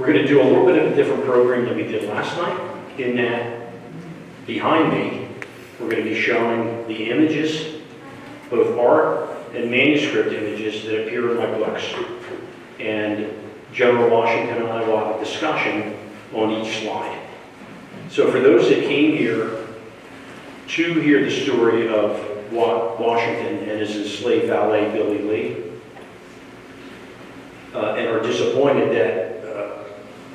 We're going to do a little bit of a different program than we did last night, in that behind me, we're going to be showing the images, both art and manuscript images that appear in my books. And General Washington and I will have a discussion on each slide. So for those that came here to hear the story of Washington and his enslaved valet, Billy Lee, and are disappointed that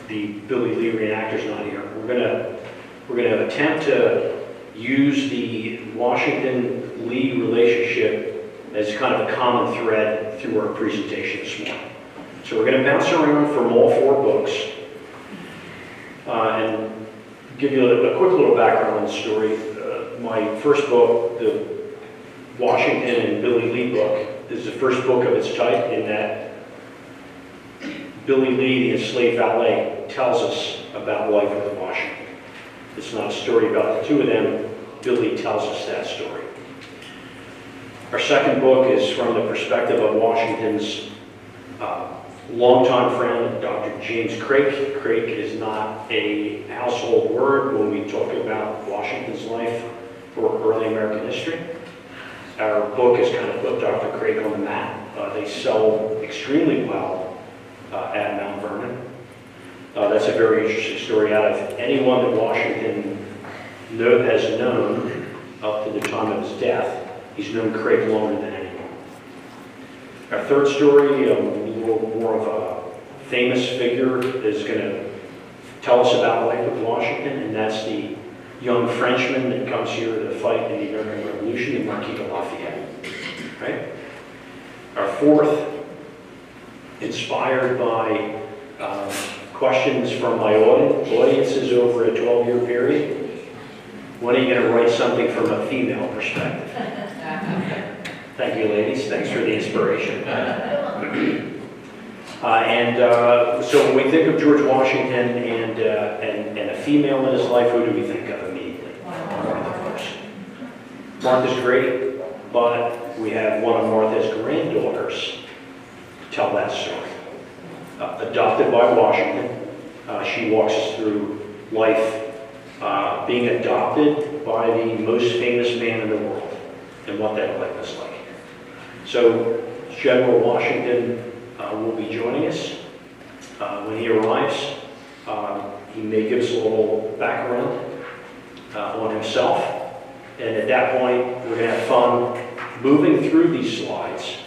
the Billy Lee reenactor's not here, we're gonna attempt to use the Washington-Lee relationship as kind of a common thread through our presentation this morning. So we're going to bounce around from all four books and give you a quick little background on the story. My first book, the Washington and Billy Lee book, is the first book of its type in that Billy Lee, the enslaved valet, tells us about life with Washington. It's not a story about the two of them. Billy tells us that story. Our second book is from the perspective of Washington's longtime friend, Dr. James Craik. Craik is not a household word when we talk about Washington's life or early American history. Our book has kind of put Dr. Craik on the map. They sell extremely well at Mount Vernon. That's a very interesting story out of anyone that Washington has known up to the time of his death. He's known Craik longer than anyone. Our third story, a little more of a famous figure, is going to tell us about life with Washington, and that's the young Frenchman that comes here to fight in the American Revolution, the Marquis de Lafayette. Right? Our fourth, inspired by questions from my audiences over a 12-year period. When are you going to write something from a female perspective? Thank you, ladies. Thanks for the inspiration. So when we think of George Washington and a female in his life, who do we think of immediately? Martha, of course. Martha's great, but we have one of Martha's granddaughters to tell that story. Adopted by Washington, she walks us through life being adopted by the most famous man in the world and what that life is like. So General Washington will be joining us. When he arrives, he may give us a little background on himself. And at that point, we're going to have fun moving through these slides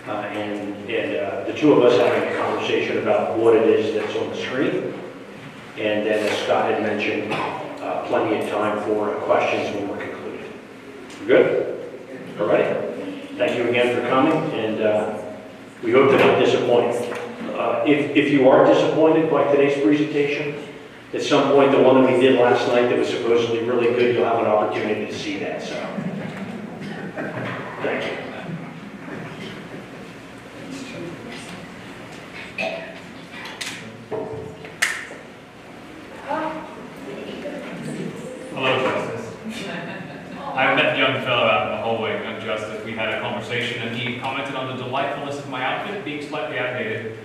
and the two of us having a conversation about what it is that's on the screen. And then, as Scott had mentioned, plenty of time for questions when we're concluded. We're good? All right. Thank you again for coming, and we hope to not disappoint. If you are disappointed by today's presentation, at some point, the one that we did last night that was supposedly really good, you'll have an opportunity to see that. So, thank you. Hello, Justice. I met the young fellow out in the hallway, young Justice. We had a conversation, and he commented on the delightfulness of my outfit being slightly outdated.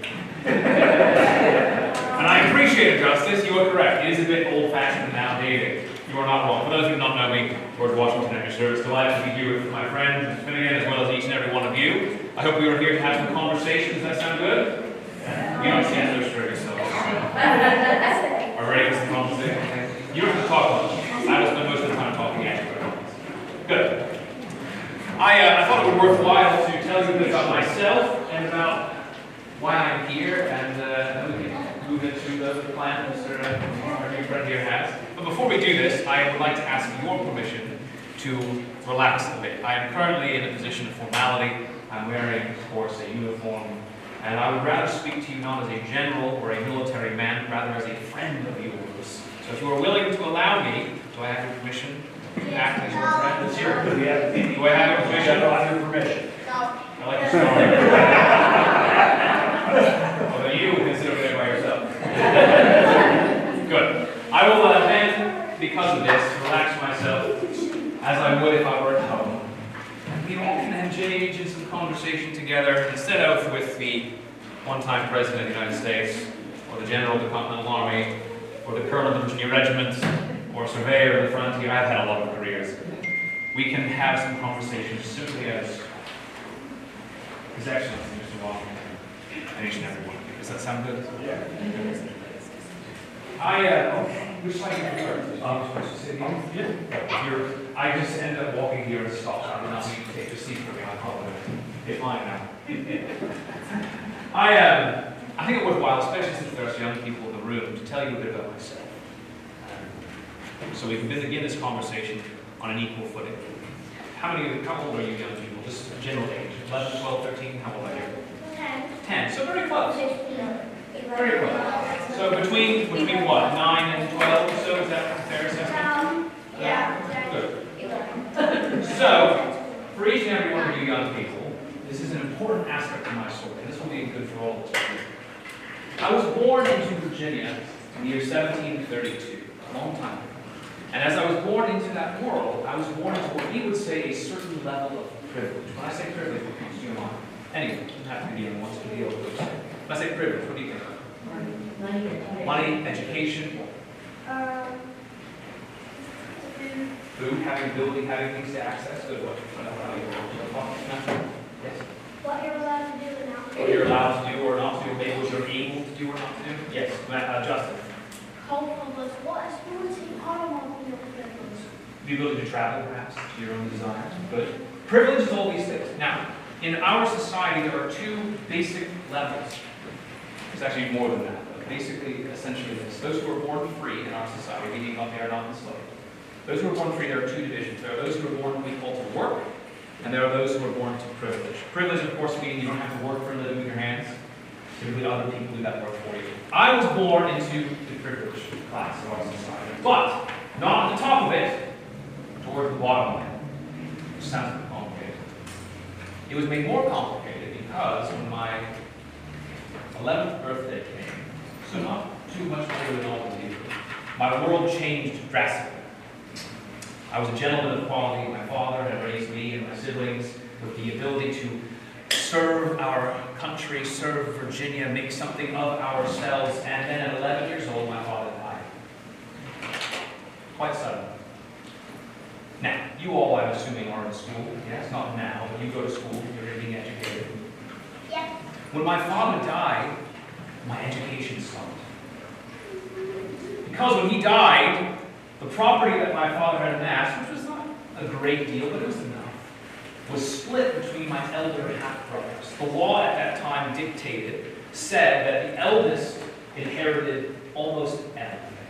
And I appreciate it, Justice. You are correct. It is a bit old-fashioned and outdated. You are not wrong. For those who do not know me, George Washington at your service. Delighted to be here with my friend, Mr. Finegan, as well as each and every one of you. I hope we are here to have some conversation. Does that sound good? You don't seem so sure yourself. Are you ready for some conversation? You don't have to talk much. I will spend most of the time talking at you. Good. I thought it would be worthwhile to tell you a bit about myself and about why I'm here, and then we can move into the plan our new friend here has. But before we do this, I would like to ask your permission to relax a bit. I am currently in a position of formality. I'm wearing, of course, a uniform, and I would rather speak to you not as a general or a military man, rather as a friend of yours. So if you are willing to allow me, do I have your permission to act as your friend this year? Do I have your permission? I have your permission. I like your story. Although you will consider it by yourself. Good. I will then, because of this, relax myself as I would if I were at home. And we all can engage in some conversation together instead of with the one-time President of the United States or the the general of the Continental Army, or the colonel of the Virginia Regiment, or surveyor of the frontier. I've had a lot of careers. We can have some conversations simply as His Excellency, Mr. Washington, and each and every one of you. Does that sound good? Yeah. Which side are you supposed to sit here? I just ended up walking here and stopped. I did not need to take the seat for me. I apologize. It's mine now. I think it worthwhile, especially since there's young people in the room, to tell you a bit about myself. So we can begin this conversation on an equal footing. How old are you young people? Just general age. 11, 12, 13? How old are you? 10. 10. So very close. 15. Very close. So between what? 9 and 12 or so? Is that a fair assessment? Yeah. Good. 11. So, for each and every one of you young people, this is an important aspect of my story, and this will be good for all of us. I was born into Virginia in the year 1732, a long time ago. And as I was born into that world, I was born into what we would say a certain level of privilege. When I say privilege, what comes to your mind? Anyone, doesn't have to be anyone wants to deal with those. When I say privilege, what do you think of? Money, education, food, having ability, having things to access. Good. What? Yes. What you're allowed to do and not What you're allowed to do or not to do, maybe what you're able to do or not to do. Yes, Justin. co-publish what is fluency automobile privilege. The ability to travel, perhaps, to your own desires. Good. Privilege is all these things. Now, in our society, there are two basic levels. There's actually more than that. But basically, essentially this. Those who are born free in our society, meaning they are not enslaved. Those who are born free, there are two divisions. There are those who are born what we call to work, and there are those who are born to privilege. Privilege, of course, meaning you don't have to work for a living with your hands. Typically, other people do that work for you. I was born into the privileged class of our society, but not at the top of it, toward the bottom of it, which sounds a bit complicated. It was made more complicated because when my 11th birthday came, so not too much later than all of you, my world changed drastically. I was a gentleman of quality. My father had raised me and my siblings with the ability to serve our country, serve Virginia, make something of ourselves, and then at 11 years old, my father died. Quite suddenly. Now, you all, I'm assuming, are in school. Yes, not now, but you go to school, you're being educated. Yes. When my father died, my education stopped. Because when he died, the property that my father had amassed, which was not a great deal, but it was enough, was split between my elder half-brothers. The law at that time said that the eldest inherited almost everything.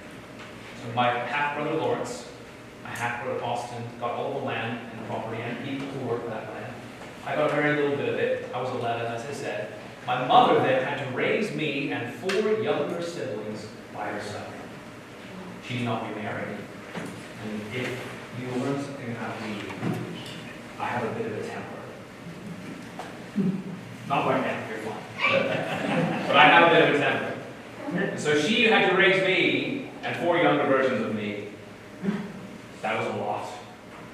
So my half-brother Lawrence, my half-brother Austin, got all the land and property and people who worked that land. I got a very little bit of it. I was 11, as I said. My mother then had to raise me and 4 younger siblings by herself. She did not remarried. And if you learn something about me, I have a bit of a temper. Not right now, you're fine. But I have a bit of a temper. And so she had to raise me and 4 younger versions of me. That was a lot.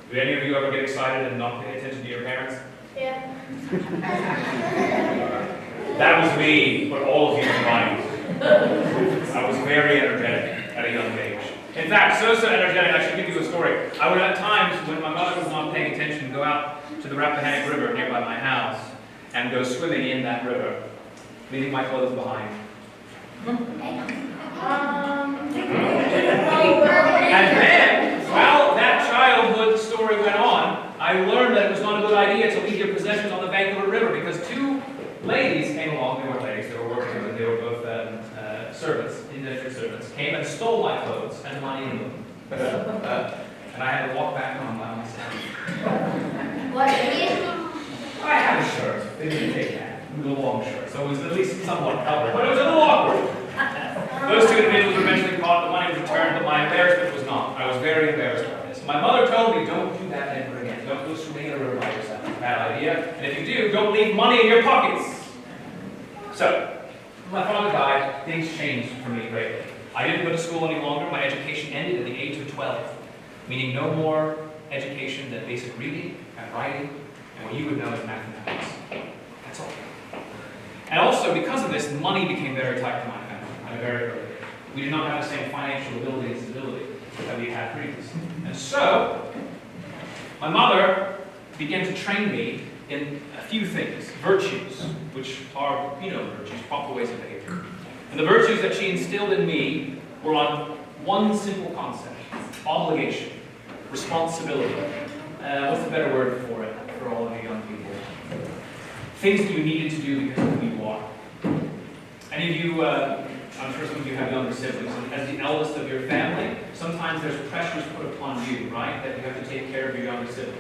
Did any of you ever get excited and not pay attention to your parents? Yeah. That was me, but all of you combined. I was very energetic at a young age. In fact, so energetic, I should give you a story. I would at times, when my mother was not paying attention, go out to the Rappahannock River nearby my house and go swimming in that river, leaving my clothes behind. And then, while that childhood story went on, I learned that it was not a good idea to leave your possessions on the bank of a river because 2 ladies came along. They weren't ladies, they were working, but they were both servants, indentured servants, came and stole my clothes and money in them. And I had to walk back home by myself. What did I had a shirt. They didn't take that. It was a long shirt, so it was at least somewhat covered, but it was a little awkward. Those 2 individuals were eventually caught, the money was returned, but my embarrassment was not. I was very embarrassed by this. My mother told me, don't do that ever again. Don't go swimming in a river by yourself. It's a bad idea. And if you do, don't leave money in your pockets. So, when my father died, things changed for me greatly. I didn't go to school any longer. My education ended at the age of 12, meaning no more education than basic reading and writing and what you would know as mathematics. That's all. And also, because of this, money became very tight to my family. I at a very early age. We did not have the same financial ability and stability that we had previously. And so, my mother began to train me in a few things, virtues, which are, virtues, proper ways of behavior. And the virtues that she instilled in me were on one simple concept: obligation, responsibility. What's the better word for it, for all of you young people? Things that you needed to do because of who you are. Any of you, I'm sure some of you have younger siblings, and as the eldest of your family, sometimes there's pressures put upon you, right? That you have to take care of your younger siblings.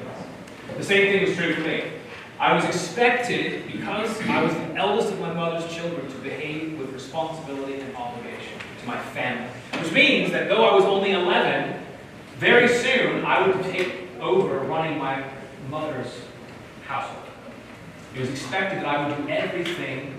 The same thing was true for me. I was expected, because I was the eldest of my mother's children, to behave with responsibility and obligation to my family. Which means that though I was only 11, very soon I would take over running my mother's household. It was expected that I would do everything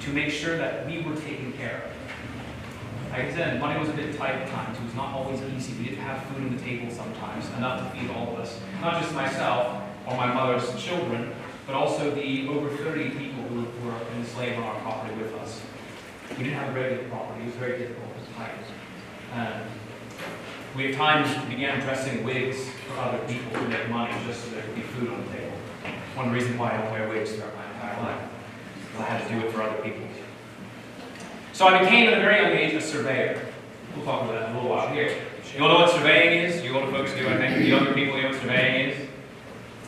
to make sure that we were taken care of. Like I said, money was a bit tight at times. It was not always easy. We didn't have food on the table sometimes, enough to feed all of us. Not just myself or my mother's children, but also the over 30 people who were enslaved on our property with us. We didn't have a regular property. It was very difficult at times. We at times began dressing wigs for other people to make money just so there could be food on the table. One reason why I don't wear wigs throughout my entire life. I had to do it for other people. So I became at a very young age a surveyor. We'll talk about that in a little while here. You all know what surveying is? You older folks do, I think. The younger people, you know what surveying is?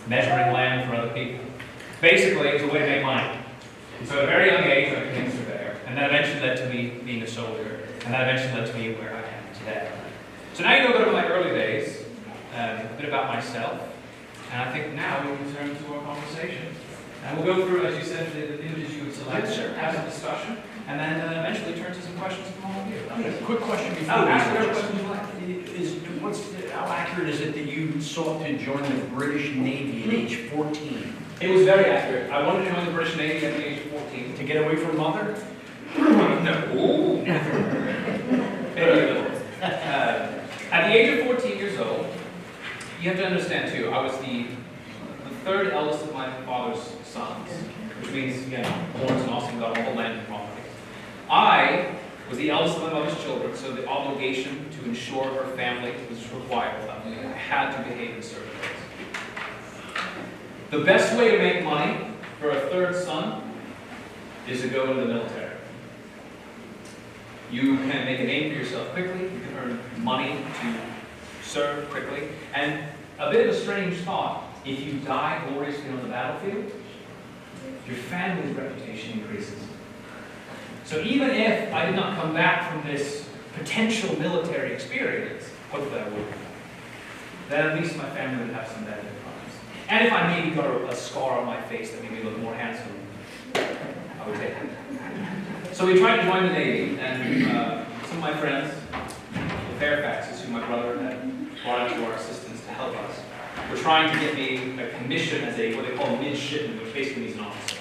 Measuring land for other people. Basically, it's a way to make money. So at a very young age, I became a surveyor. And that eventually led to me being a soldier. And that eventually led to me where I am today. So now you know a bit about my early days, a bit about myself. And I think now we can turn to our conversation. And we'll go through, as you said, the images you would select, have some discussion, and then eventually turn to some questions from all of you. Quick question before Ask we whatever start. questions you like. How accurate is it that you sought to join the British Navy at age 14? It was very accurate. I wanted to join the British Navy at the age of 14. To get away from mother? No. Very little. At the age of 14 years old, you have to understand too, I was the third eldest of my father's sons, which means, again, Lawrence and Austin got all the land and property. I was the eldest of my mother's children, so the obligation to ensure her family was required of me. I had to behave in certain ways. The best way to make money for a third son is to go into the military. You can make a name for yourself quickly, you can earn money to serve quickly, and a bit of a strange thought, if you die gloriously on the battlefield, your family's reputation increases. So even if I did not come back from this potential military experience, hopefully I would, then at least my family would have some benefit from this. And if I maybe got a scar on my face that made me look more handsome, I would take it. So we tried to join the Navy, and some of my friends, the Fairfaxes, who my brother had brought into our assistance to help us, were trying to get me a commission as what they call midshipman, which basically means an officer.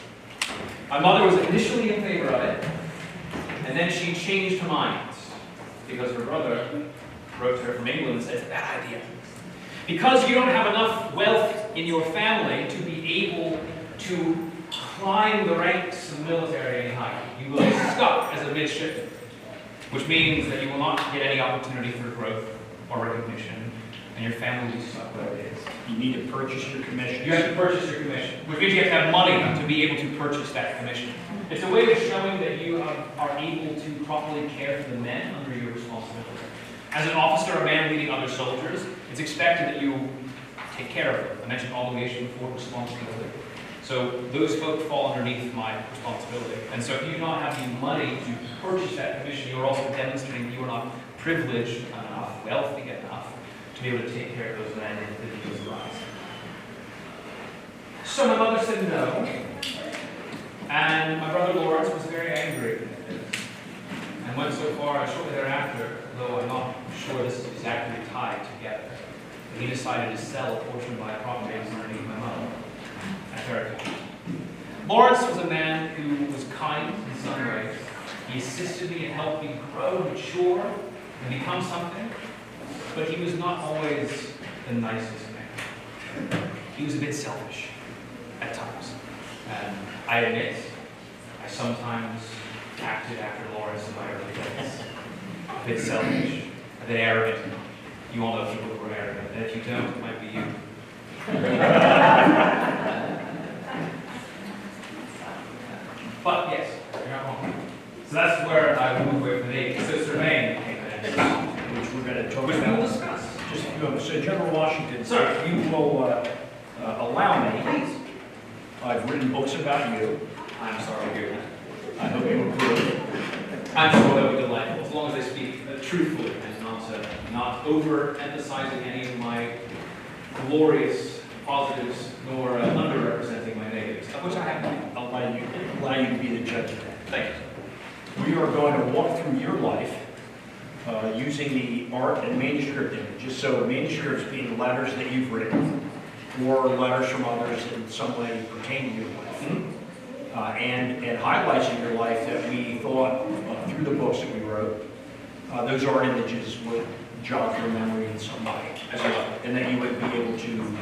My mother was initially in favor of it, and then she changed her mind because her brother wrote to her from England and said, "It's a bad idea. Because you don't have enough wealth in your family to be able to climb the ranks of the military any higher. You will be stuck as a midshipman, which means that you will not get any opportunity for growth or recognition, and your family will be stuck where it is. You need to purchase your commission. You have to purchase your commission, which means you have to have money to be able to purchase that commission. It's a way of showing that you are able to properly care for the men under your responsibility. As an officer, a man leading other soldiers, it's expected that you take care of them. I mentioned obligation before, responsibility. So those folk fall underneath my responsibility. And so if you do not have the money to purchase that commission, you are also demonstrating that you are not privileged enough, wealthy enough, to be able to take care of those men in those lives. So my mother said no, and my brother Lawrence was very angry and went so far shortly thereafter, though I'm not sure this is exactly tied together, that he decided to sell a portion of my property underneath my mother. I heard. Lawrence was a man who was kind in some ways. He assisted me and helped me grow, mature, and become something, but he was not always the nicest man. He was a bit selfish at times. And I admit, I sometimes acted after Lawrence in my early days. a bit selfish, a bit arrogant. You all know people who are arrogant, and if you don't, it might be you. But yes, you're not wrong. So that's where I moved away from the Navy. So surveying came in, Which we're gonna talk which we will about. discuss. So General Washington, Sir. if you will allow me, Please. I've written books about you. I'm sorry to hear that. I hope you approve. I'm sure that would be delightful, as long as I speak truthfully and not overemphasizing any of my glorious positives, nor underrepresenting my negatives, of which I have many. I'll allow you to be the judge of that. Thank you. We are going to walk through your life using the art and manuscript images. So manuscripts being letters that you've written, or letters from others that in some way pertain to your life. And highlights in your life that we thought through the books that we wrote, those art images would jog your memory in some way. And that you would be able to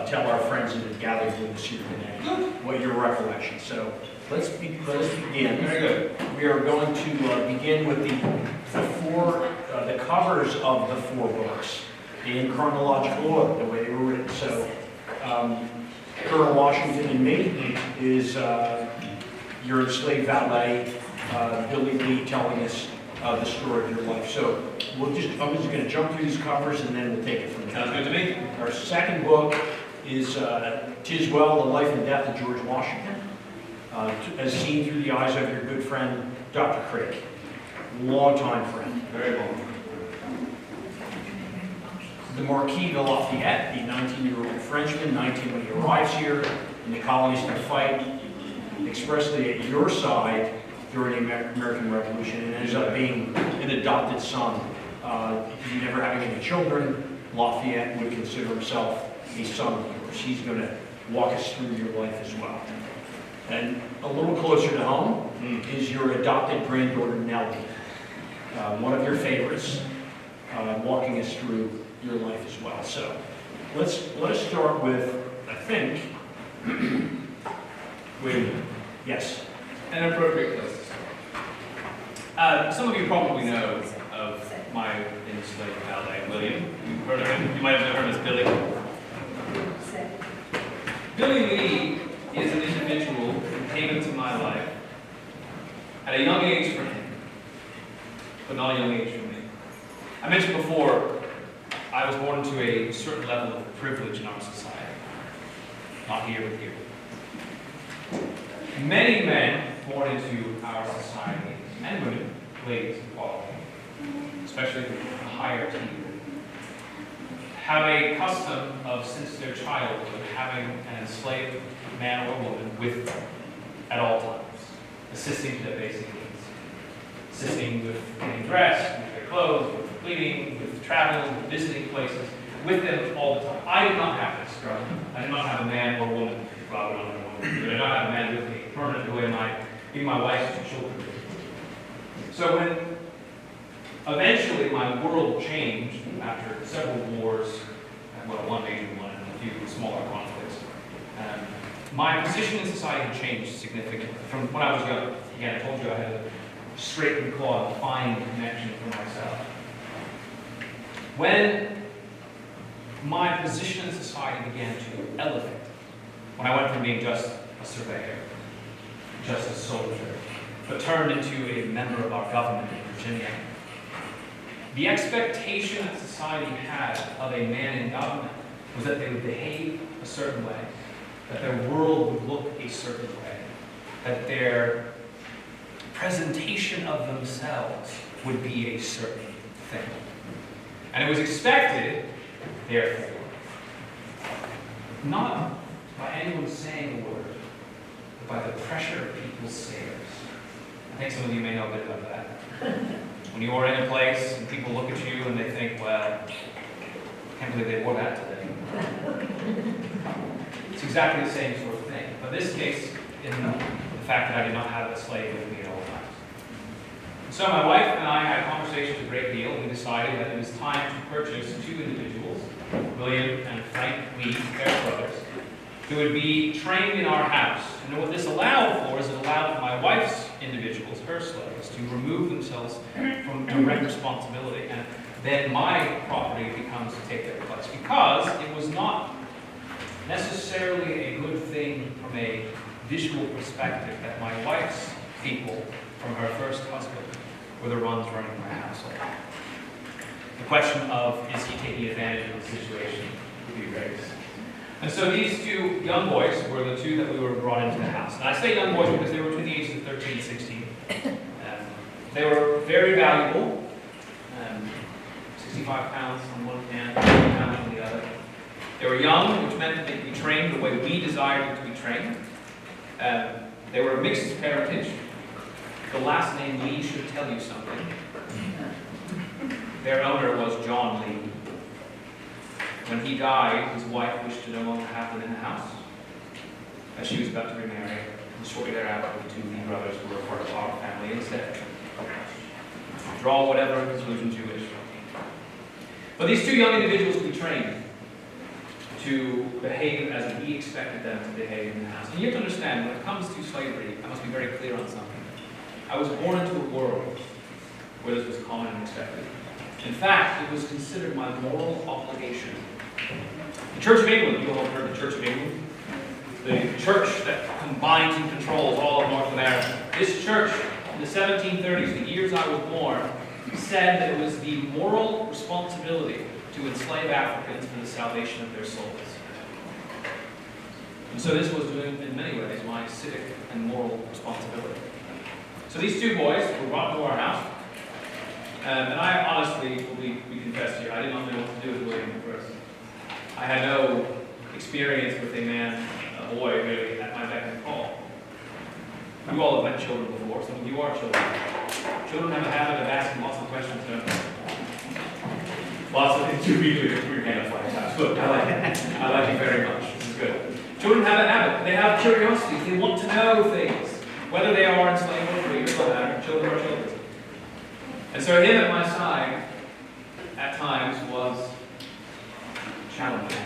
tell our friends that have gathered with us here today what your recollection. So let's begin. Very good. We are going to begin with the covers of the 4 books in chronological order, the way they were written. So Colonel Washington and Me is your enslaved valet, Billy Lee, telling us the story of your life. So I'm just going to jump through these covers and then we'll take it from there. Sounds good to me. Our second book is "'Tis Well, The Life and Death of George Washington," as seen through the eyes of your good friend, Dr. Craig, longtime friend. Very well. The Marquis de Lafayette, the 19-year-old Frenchman, 19 when he arrives here in the colonies to fight expressly at your side during the American Revolution, and ends up being an adopted son. Never having any children, Lafayette would consider himself a son of yours. He's going to walk us through your life as well. And a little closer to home is your adopted granddaughter, Nellie, one of your favorites, walking us through your life as well. So let us start with, I think, yes. An appropriate place to start. Some of you probably know of my enslaved valet, William. You've heard of him. You might have heard of Billy. Billy Lee is an individual who came into my life at a young age for him, but not a young age for me. I mentioned before, I was born into a certain level of privilege in our society. Not here with you. Many men born into our society, and women, ladies and quality, especially the higher tier, have a custom of, since their childhood, having an enslaved man or woman with them at all times, assisting to their basic needs, assisting with getting dressed, with their clothes, with cleaning, with traveling, with visiting places, with them all the time. I did not have this growing up. I did not have a man or woman, rather than a woman, but I did not have a man with me permanently the way even my wife and children did. So when eventually my world changed after several wars, well, one major one and a few smaller conflicts, my position in society had changed significantly. From when I was young, again, I told you I had a straight and claw, fine connection for myself. When my position in society began to elevate, when I went from being just a surveyor, just a soldier, but turned into a member of our government in Virginia, the expectation that society had of a man in government was that they would behave a certain way, that their world would look a certain way, that their presentation of themselves would be a certain thing. And it was expected, therefore, not by anyone saying a word, but by the pressure of people's stares. I think some of you may know a bit about that. When you are in a place and people look at you and they think, well, I can't believe they wore that today. It's exactly the same sort of thing. But this case, in the fact that I did not have a slave with me at all times. So my wife and I had conversations a great deal, and we decided that it was time to purchase 2 individuals, William and Frank Lee, their brothers, who would be trained in our house. And what this allowed for is it allowed for my wife's individuals, her slaves, to remove themselves from direct responsibility, and then my property becomes to take their place, because it was not necessarily a good thing from a visual perspective that my wife's people from her first husband were the ones running my household. The question of, is he taking advantage of the situation, would be raised. And so these two young boys were the two that we were brought into the house. And I say young boys because they were between the ages of 13 and 16. They were very valuable. 65 pounds on one hand, 50 pounds on the other. They were young, which meant that they could be trained the way we desired them to be trained. They were a mixed parentage. The last name Lee should tell you something. Their owner was John Lee. When he died, his wife wished to no longer have them in the house, as she was about to remarry, and shortly thereafter the two Lee brothers were a part of our family instead. Draw whatever conclusions you wish. But these two young individuals we trained to behave as we expected them to behave in the house. And you have to understand, when it comes to slavery, I must be very clear on something. I was born into a world where this was common and expected. In fact, it was considered my moral obligation. The Church of England, you all have heard the Church of England, the church that combines and controls all of North America. This church, in the 1730s, the years I was born, said that it was the moral responsibility to enslave Africans for the salvation of their souls. And so this was, in many ways, my civic and moral responsibility. So these two boys were brought to our house, and I honestly, we confess here, I did not know what to do with William at first. I had no experience with a boy really, at my beck and call. You all have met children before, some of you are children. Children have a habit of asking lots of questions, don't they? Lots of things to be doing. Your hand up like that. Good, I like it. I like it very much. This is good. Children have a habit. They have curiosity. They want to know things. Whether they are enslaved or free, it doesn't matter. Children are children. And so him at my side, at times, was challenging.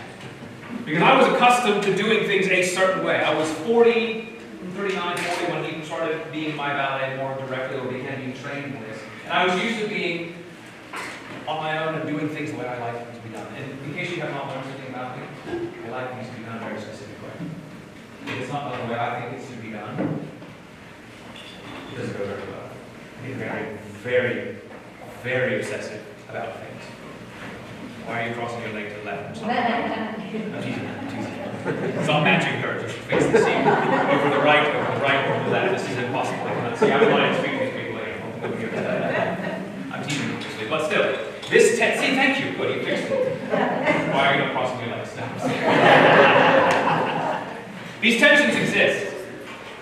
Because I was accustomed to doing things a certain way. I was 39, 40 when he started being my valet more directly, or began being trained in this. And I was used to being on my own and doing things the way I like them to be done. And in case you have not learned anything about me, I like things to be done a very specific way. If it's not done the way I think it's to be done, it doesn't go very well. I get very, very, very obsessive about things. Why are you crossing your leg to the left? I'm teasing her. It's not matching her. So she faces the seat over the right, over the left. This is impossible. See, I'm trying to speak to these people again. I'm teasing you, obviously. But still, see, thank you. Good, you fixed it. Why are you not crossing your legs? These tensions exist.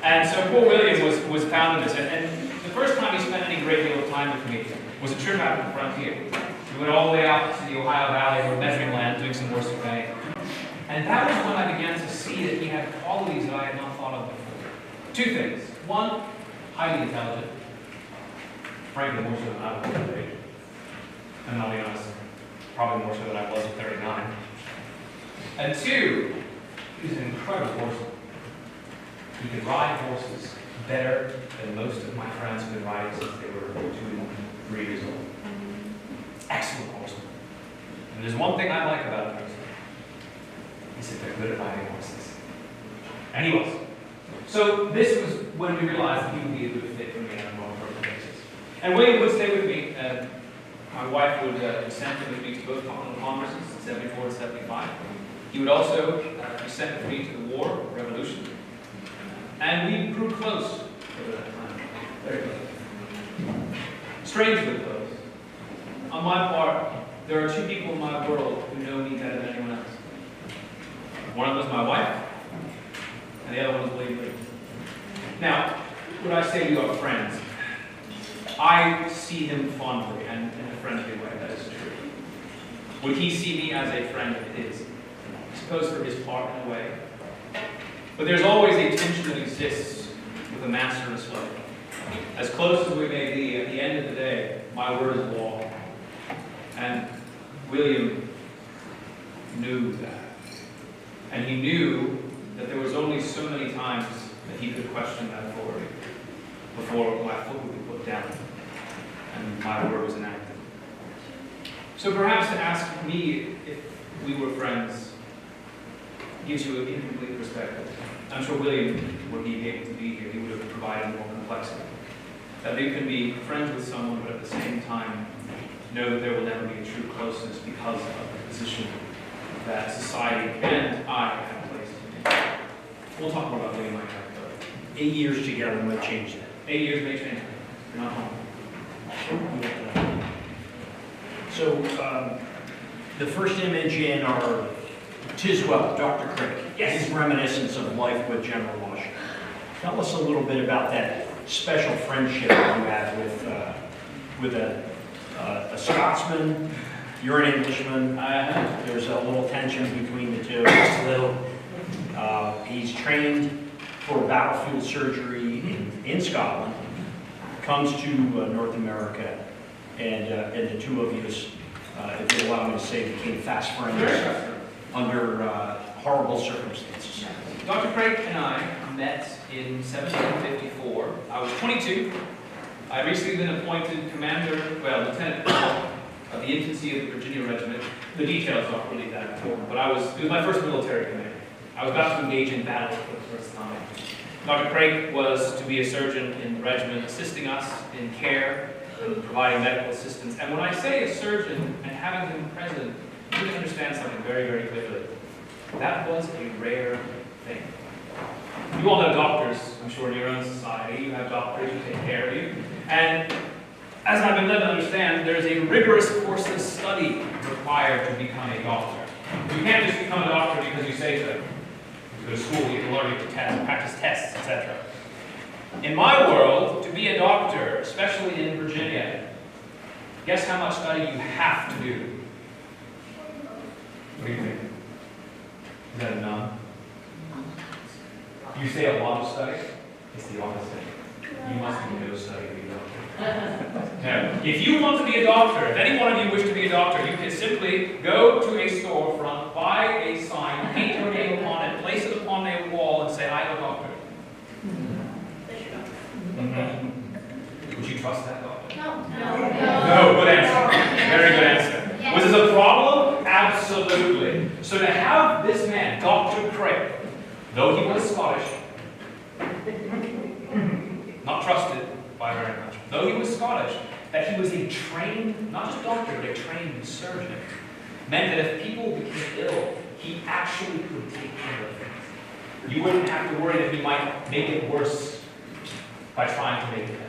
And so poor William was found in this. And the first time he spent any great deal of time with me was a trip out to the frontier. We went all the way out to the Ohio Valley, we were measuring land, doing some more surveying. And that was when I began to see that he had qualities that I had not thought of before. Two things. One, highly intelligent. Frankly, more so than I was at that age. And I'll be honest, probably more so than I was at 39. And two, he was an incredible horseman. He could ride horses better than most of my friends who had been riding since they were 2 and 3 years old. Excellent horseman. And there's one thing I like about him. He said they're good at riding horses. And he was. So this was when we realized that he would be a good fit for me on a more permanent basis. And William would stay with me. My wife would send him with me to both Continental Congresses, 74 and 75. He would also be sent with me to the war, revolution. And we grew close over that time. Very close. Strangely close. On my part, there are two people in my world who know me better than anyone else. One of them is my wife, and the other one is William Lee. Now, would I say we are friends? I see him fondly and in a friendly way, that is true. Would he see me as a friend of his? I suppose for his part in a way. But there's always a tension that exists with a master and a slave. As close as we may be, at the end of the day, my word is law. And William knew that. And he knew that there was only so many times that he could question that authority before my foot would be put down. and my word was enacted. So perhaps to ask me if we were friends gives you an incomplete perspective. I'm sure William, were he able to be here, he would have provided more complexity. That you can be friends with someone, but at the same time know that there will never be a true closeness because of the position that society and I have placed in. We'll talk more about William and I have, but 8 years together might change that. 8 years may change. You're not home. So, the first image in our Tiswell, Dr. Crick. Yes. His reminiscence of life with General Washington. Tell us a little bit about that special friendship you had with a Scotsman. You're an Englishman. There's a little tension between the two. Just a little. He's trained for battlefield surgery in Scotland. Comes to North America, and the two of you, if you allow me to say, became fast friends under horrible circumstances. Dr. Craig and I met in 1754. I was 22. I had recently been appointed lieutenant colonel of the infancy of the Virginia Regiment. The details aren't really that important, but it was my first military command. I was about to engage in battle for the first time. Dr. Craig was to be a surgeon in the regiment, assisting us in care and providing medical assistance. And when I say a surgeon and having him present, you can understand something very, very clearly. That was a rare thing. You all know doctors, I'm sure, in your own society. You have doctors who take care of you. And as I've been led to understand, there's a rigorous course of study required to become a doctor. You can't just become a doctor because you say so. You go to school, you can learn, you can practice tests, etc. In my world, to be a doctor, especially in Virginia, guess how much study you have to do? What do you think? Is that a none? You say a lot of study? It's the opposite. You must be no study to be a doctor. Now, if you want to be a doctor, if any one of you wish to be a doctor, you can simply go to a storefront, buy a sign, paint your name upon it, place it upon a wall, and say, "I'm a doctor." Would you trust that doctor? No. No, good answer. Very good answer. Yes. Was this a problem? Absolutely. So to have this man, Dr. Craig, though he was Scottish, not trusted by very much, though he was Scottish, that he was a trained, not just doctor, but a trained surgeon, meant that if people became ill, he actually could take care of things. You wouldn't have to worry that he might make it worse by trying to make it better.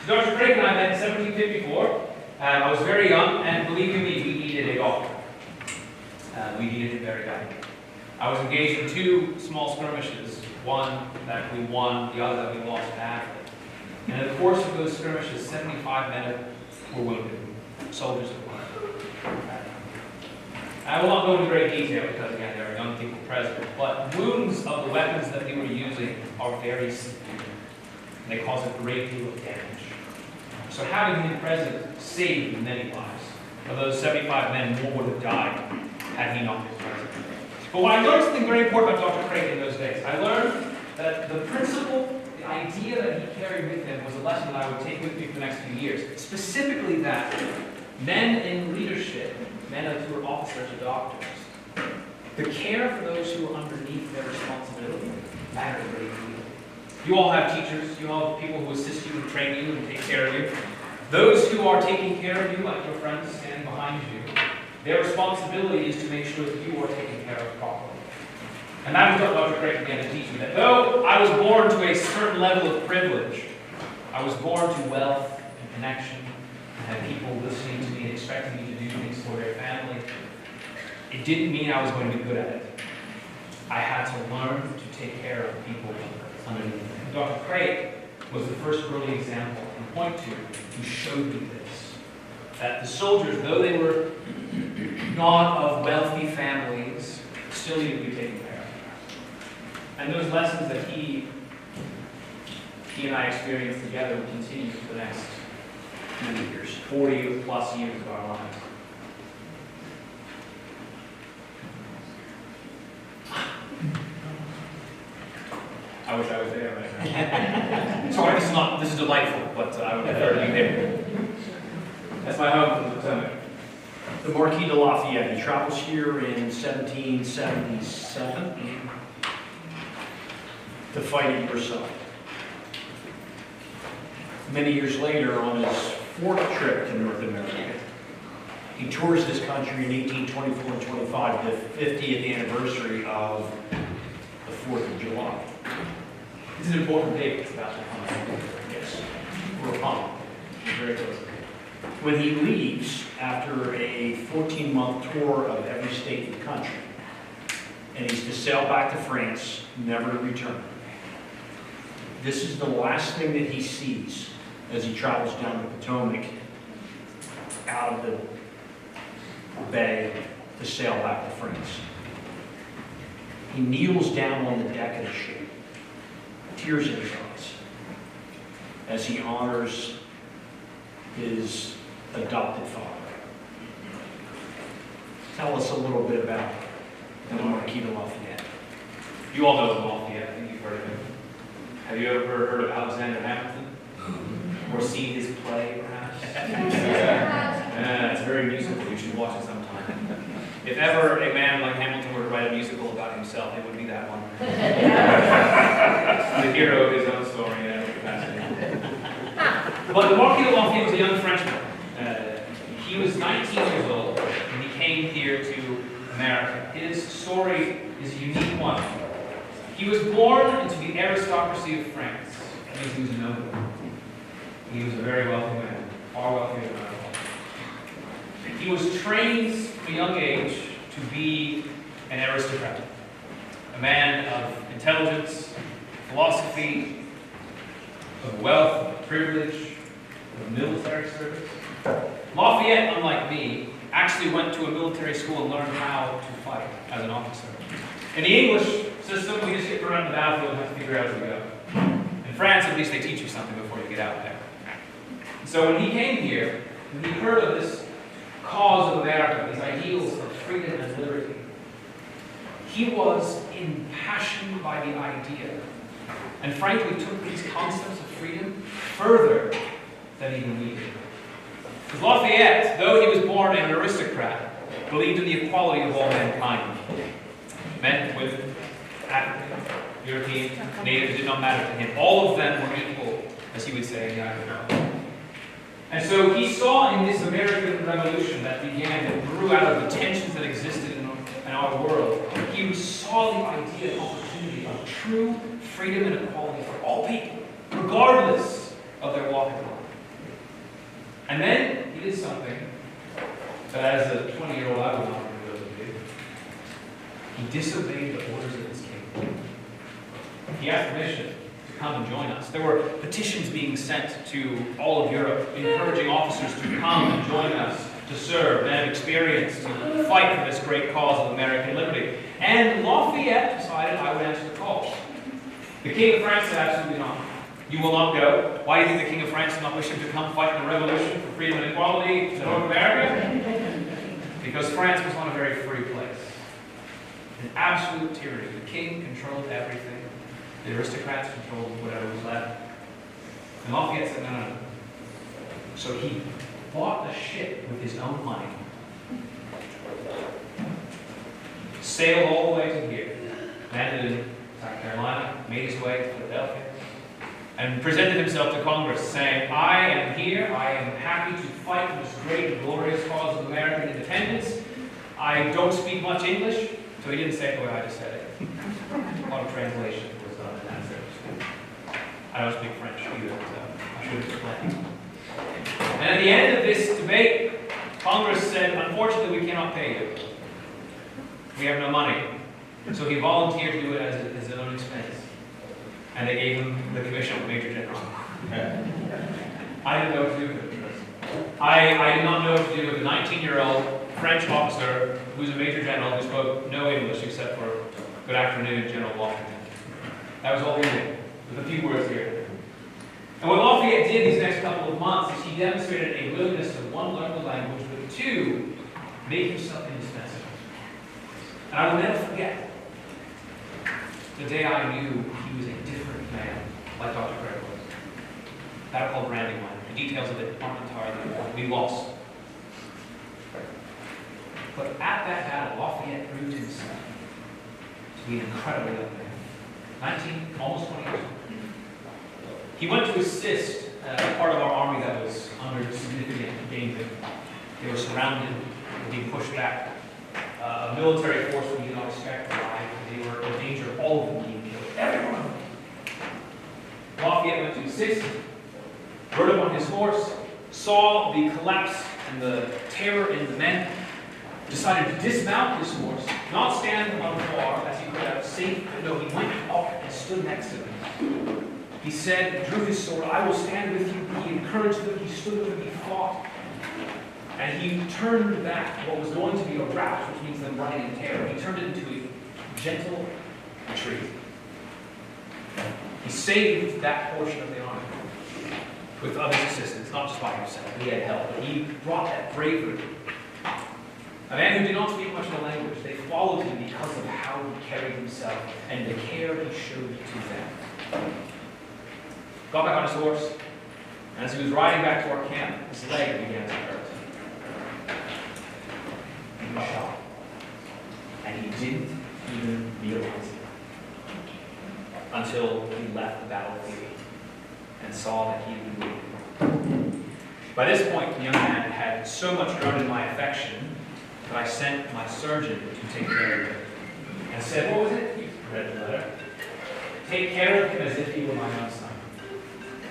So Dr. Craig and I met in 1754. I was very young, and believe you me, we needed a doctor. We needed it very badly. I was engaged in 2 small skirmishes, one that we won, the other that we lost badly. And in the course of those skirmishes, 75 men were wounded, soldiers of mine. I will not go into great detail because, again, there are young people present, but wounds of the weapons that we were using are very severe. They cause a great deal of damage. So having him present saved many lives. Of those 75 men, more would have died had he not been present. But when I learned something very important about Dr. Craig in those days, I learned that the principle, the idea that he carried with him was a lesson that I would take with me for the next few years. Specifically that men in leadership, men who are officers or doctors, the care for those who are underneath their responsibility matters a great deal. You all have teachers, you all have people who assist you and train you and take care of you. Those who are taking care of you, like your friends standing behind you, their responsibility is to make sure that you are taken care of properly. And that is what Dr. Craig began to teach me, that though I was born to a certain level of privilege, I was born to wealth and connection, and had people listening to me and expecting me to do things for their family, it didn't mean I was going to be good at it. I had to learn to take care of people underneath me. Dr. Craig was the first early example I can point to who showed me this. That the soldiers, though they were not of wealthy families, still needed to be taken care of. And those lessons that he and I experienced together will continue for the next many years, 40 plus years of our lives. I wish I was there right now. Sorry, this is delightful, but I would prefer to be there. my home from the Potomac. The Marquis de Lafayette, he travels here in 1777 to fight at your side. Many years later, on his fourth trip to North America, he tours this country in 1824 and 25, the 50th anniversary of the 4th of July. It's an important date. It's about to come. Yes, we're upon it. Very close. When he leaves after a 14-month tour of every state in the country, and he's to sail back to France, never to return. This is the last thing that he sees as he travels down the Potomac out of the bay to sail back to France. He kneels down on the deck of the ship, tears in his eyes, as he honors his adopted father. Tell us a little bit about the Marquis de Lafayette. You all know Lafayette. I think you've heard of him. Have you ever heard of Alexander Hamilton? Or seen his play, perhaps? It's very musical. You should watch it sometime. If ever a man like Hamilton were to write a musical about himself, it would be that one. The hero of his own story in every capacity. But the Marquis de Lafayette was a young Frenchman. He was 19 years old when he came here to America. His story is a unique one. He was born into the aristocracy of France. That means he was a nobleman. He was a very wealthy man, far wealthier than I was. He was trained from a young age to be an aristocrat, a man of intelligence, philosophy, of wealth, of privilege, of military service. Lafayette, unlike me, actually went to a military school and learned how to fight as an officer. In the English system, we just get around the battlefield and have to figure out as we go. In France, at least, they teach you something before you get out there. So when he came here, when he heard of this cause of America, these ideals of freedom and liberty, he was impassioned by the idea, and frankly took these concepts of freedom further than even we did. Because Lafayette, though he was born an aristocrat, believed in the equality of all mankind. Men, women, African, European, Native, it did not matter to him. All of them were equal, as he would say in the Irish. And so he saw in this American Revolution that began, that grew out of the tensions that existed in our world, he saw the idea of opportunity of true freedom and equality for all people, regardless of their walk in life. And then he did something that as a 20-year-old I would not be able to do. He disobeyed the orders of his king. He asked permission to come and join us. There were petitions being sent to all of Europe, encouraging officers to come and join us, to serve, men of experience, to fight for this great cause of American liberty. And Lafayette decided I would answer the call. The King of France said, absolutely not. You will not go. Why do you think the King of France did not wish him to come fight in the revolution for freedom and equality to North America? Because France was not a very free place. An absolute tyranny. The king controlled everything. The aristocrats controlled whatever was left. And Lafayette said, no, no, no. So he bought a ship with his own money, sailed all the way to here, landed in South Carolina, made his way to Philadelphia, and presented himself to Congress saying, I am here, I am happy to fight for this great and glorious cause of American independence. I don't speak much English, so he didn't say it the way I just said it. A lot of translation was done in that sense. I don't speak French either, so I should explain. And at the end of this debate, Congress said, unfortunately, we cannot pay you. We have no money. So he volunteered to do it at his own expense. And they gave him the commission of Major General. I didn't know what to do with it. I did not know what to do with a 19-year-old French officer who's a Major General who spoke no English except for good afternoon, General Washington. That was all he did, with a few words here. And what Lafayette did these next couple of months is he demonstrated a willingness to, one, learn the language, but two, make himself indispensable. And I will never forget the day I knew he was a different man, like Dr. Craig was. That called branding line. The details of it aren't entirely important. We lost But at that battle, Lafayette proved himself to be an incredibly young man. 19, almost 20 years old. He went to assist part of our army that was under significant danger. They were surrounded, being pushed back. A military force we did not expect arrived. They were in danger of all of them being killed. Everyone. Lafayette went to assist, rode up on his horse, saw the collapse and the terror in the men, decided to dismount his horse, not stand on the bar as he could have safe, but no, he went up and stood next to them. He said, drew his sword, I will stand with you. He encouraged them, he stood with them, he fought. And he turned that, what was going to be a rout, which means them running in terror, he turned it into a gentle retreat. He saved that portion of the army with others' assistance, not just by himself. He had help, but he brought that bravery. A man who did not speak much of the language, they followed him because of how he carried himself and the care he showed to them. Got back on his horse, and as he was riding back to our camp, his leg began to hurt. And he was shot. And he didn't even realize it until he left the battlefield and saw that he had been wounded. By this point, the young man had so much grown in my affection that I sent my surgeon to take care of him and said, what was it? He read the letter. Take care of him as if he were my own son.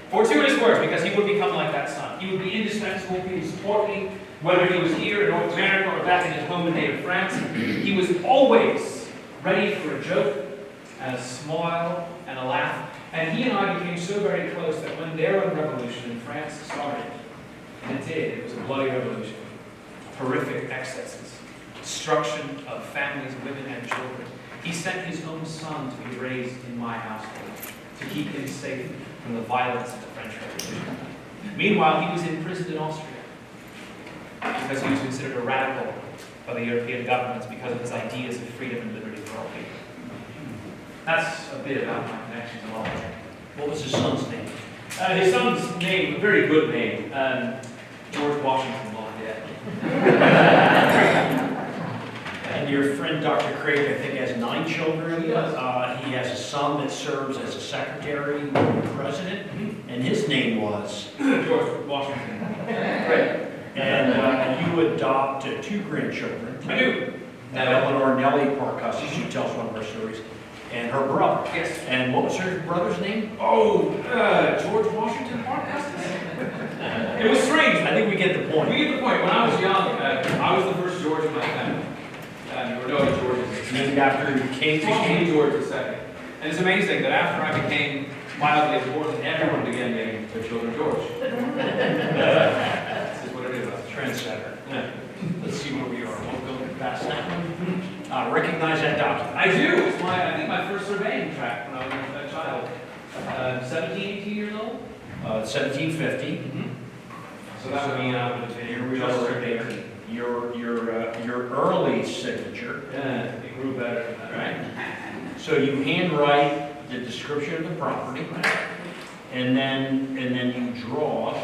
Fortuitous words, because he would become like that son. He would be indispensable. He would support me, whether he was here in North America or back in his home in native France. He was always ready for a joke and a smile and a laugh. And he and I became so very close that when their own revolution in France started, and it did, it was a bloody revolution, horrific excesses, destruction of families, women, and children, he sent his own son to be raised in my household, to keep him safe from the violence of the French Revolution. Meanwhile, he was imprisoned in Austria because he was considered a radical by the European governments because of his ideas of freedom and liberty for all people. That's a bit about my connections to Austria. What was his son's name? His son's name, a very good name, George Washington Lafayette. And your friend Dr. Craig, I think, has 9 children. He does. He has a son that serves as a secretary to the president, and his name was? George Washington. Great. And you adopt 2 grandchildren. I do. Eleanor Nellie Parkus, she tells one of her stories, and her brother. Yes. And what was her brother's name? Oh, George Washington Parkus. It was strange. I think we get the point. We get the point. When I was young, I was the first George in my family. There were no other Georges. Named after King George II. And it's amazing that after I became mildly important, everyone began naming their children George. This is what it is. Trendsetter. Yeah. Let's see where we are. We'll go past that one. Recognize that document. I do. It's I think my first surveying tract when I was a child. 17, 18 years old. 1750. So that would mean I would have been Here we just are. turned 18. Your early signature. Yeah, it grew better than that, right? So you handwrite the description of the property, and then you draw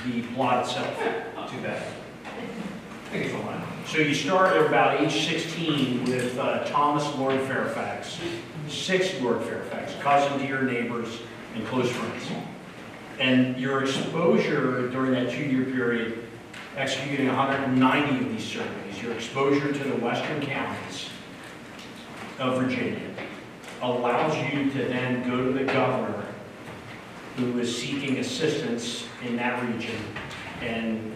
the plot itself. Not too bad. I think it's all right. So you start at about age 16 with Thomas Lord Fairfax, 6th Lord Fairfax, cousin to your neighbors and close friends. And your exposure during that 2-year period, executing 190 of these surveys, your exposure to the western counties of Virginia allows you to then go to the governor who is seeking assistance in that region and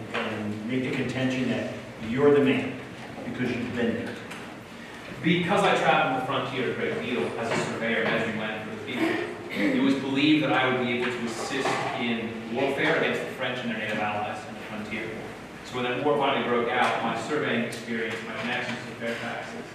make the contention that you're the man because you've been there. Because I traveled the frontier a great deal as a surveyor measuring land for the people, it was believed that I would be able to assist in warfare against the French and their native allies in the frontier. So when that war finally broke out, my surveying experience, my connections to Fairfax's,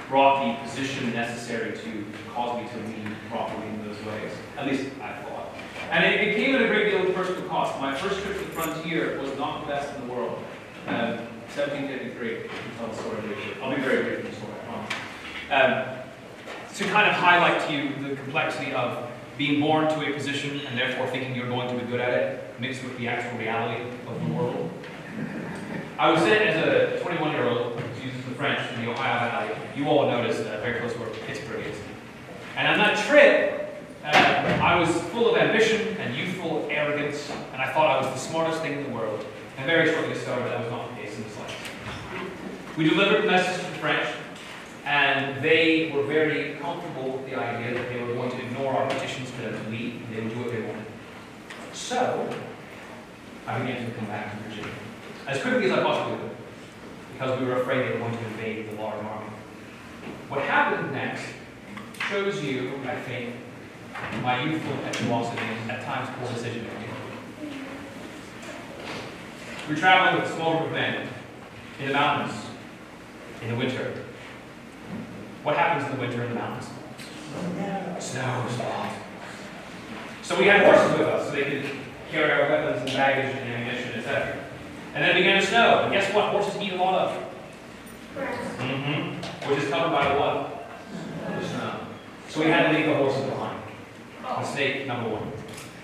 brought the position necessary to cause me to lead properly in those ways. At least I thought. And it came at a great deal of personal cost. My first trip to the frontier was not the best in the world. 1753. I'll tell the story later. I'll be very brief in the story, I promise. To kind of highlight to you the complexity of being born to a position and therefore thinking you're going to be good at it, mixed with the actual reality of the world. I was sent as a 21 Ohio Valley. You all noticed very close to where Pittsburgh is. And on that trip, I was full of ambition and youthful arrogance, and I thought I was the smartest thing in the world. And very shortly discovered that was not the case in the slightest. We delivered the message to the French, and they were very comfortable with the idea that they were going to ignore our petitions to them to leave, and they would do what they wanted. So, I began to come back to Virginia, as quickly as I possibly could, because we were afraid they were going to invade the large army. What happened next shows you, I think, my youthful impetuosity and at times poor decision making. We were traveling with a small group of men in the mountains in the winter. What happens in the winter in the mountains? Snow is a lot. So we had horses with us so they could carry our weapons and baggage and ammunition, etc. And then it began to snow. And guess what? Horses eat a lot of. Which is covered by the what? The snow. So we had to leave the horses behind. Mistake number one.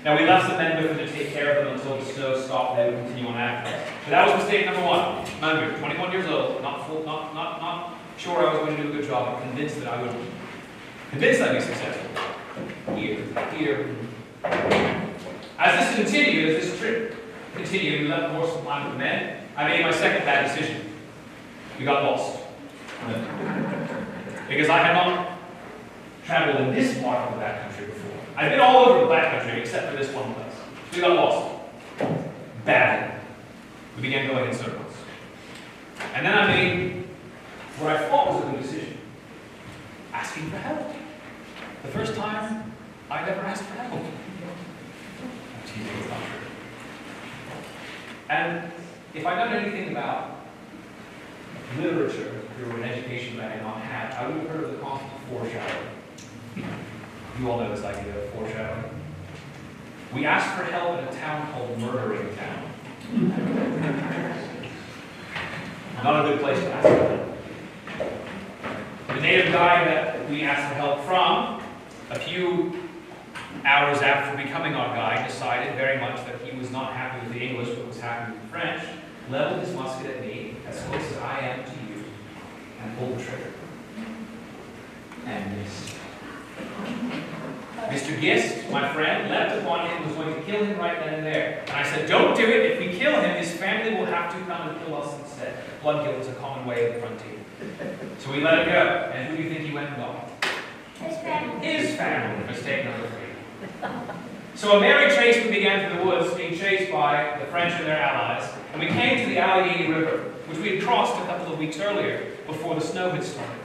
Now we left some men with them to take care of them until the snow stopped. They would continue on after. But that was mistake number one. Remember, 21 years old, not sure I was going to do a good job, but convinced that I would. Convinced I'd be successful. Here. As this continued, as this trip continued, we left the horses behind with the men. I made my second bad decision. We got lost. Because I had not traveled in this part of the backcountry before. I've been all over the backcountry except for this one place. We got lost. Badly. We began going in circles. And then I made what I thought was a good decision. Asking for help. The first time I ever asked for help. It's not true. And if I'd done anything about literature through an education that I had not had, I would have heard of the concept of foreshadowing. You all know this idea of foreshadowing. We asked for help in a town called Murdering Town. Not a good place to ask for help. The native guy that we asked for help from, a few hours after becoming our guide, decided very much that he was not happy with the English but was happy with the French, leveled his musket at me, as close as I am to you, and pulled the trigger. And missed. Mr. Gist, my friend, leapt upon him and was going to kill him right then and there. And I said, don't do it. If we kill him, his family will have to come and kill us instead. Blood guilt is a common way of the frontier. So we let him go. And who do you think he went and got? His family. His family. Mistake number 3. So a merry chase we began through the woods, being chased by the French and their allies. And we came to the Allegheny River, which we had crossed a couple of weeks earlier, before the snow had started.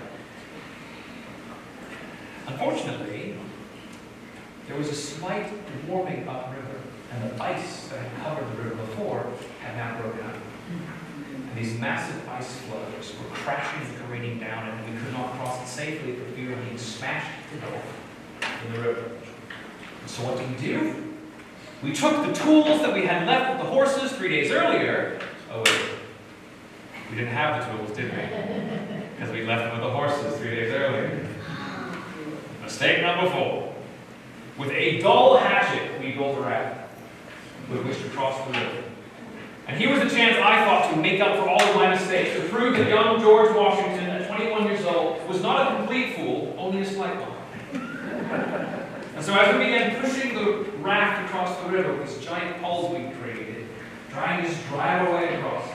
Unfortunately, there was a slight warming upriver, and the ice that had covered the river before had now broken up. And these massive ice floes were crashing and careening down, and we could not cross it safely for fear of being smashed to death in the river. And so what did we do? We took the tools that we had left with the horses 3 days earlier. Oh wait, we didn't have the tools, did we? Because we left them with the horses 3 days earlier. Mistake number 4. With a dull hatchet, we built a raft with which to cross the river. And here was a chance, I thought, to make up for all of my mistakes, to prove that young George Washington, at 21 years old, was not a complete fool, only a slight one. And so as we began pushing the raft across the river with these giant poles we created, trying to just drive our way across,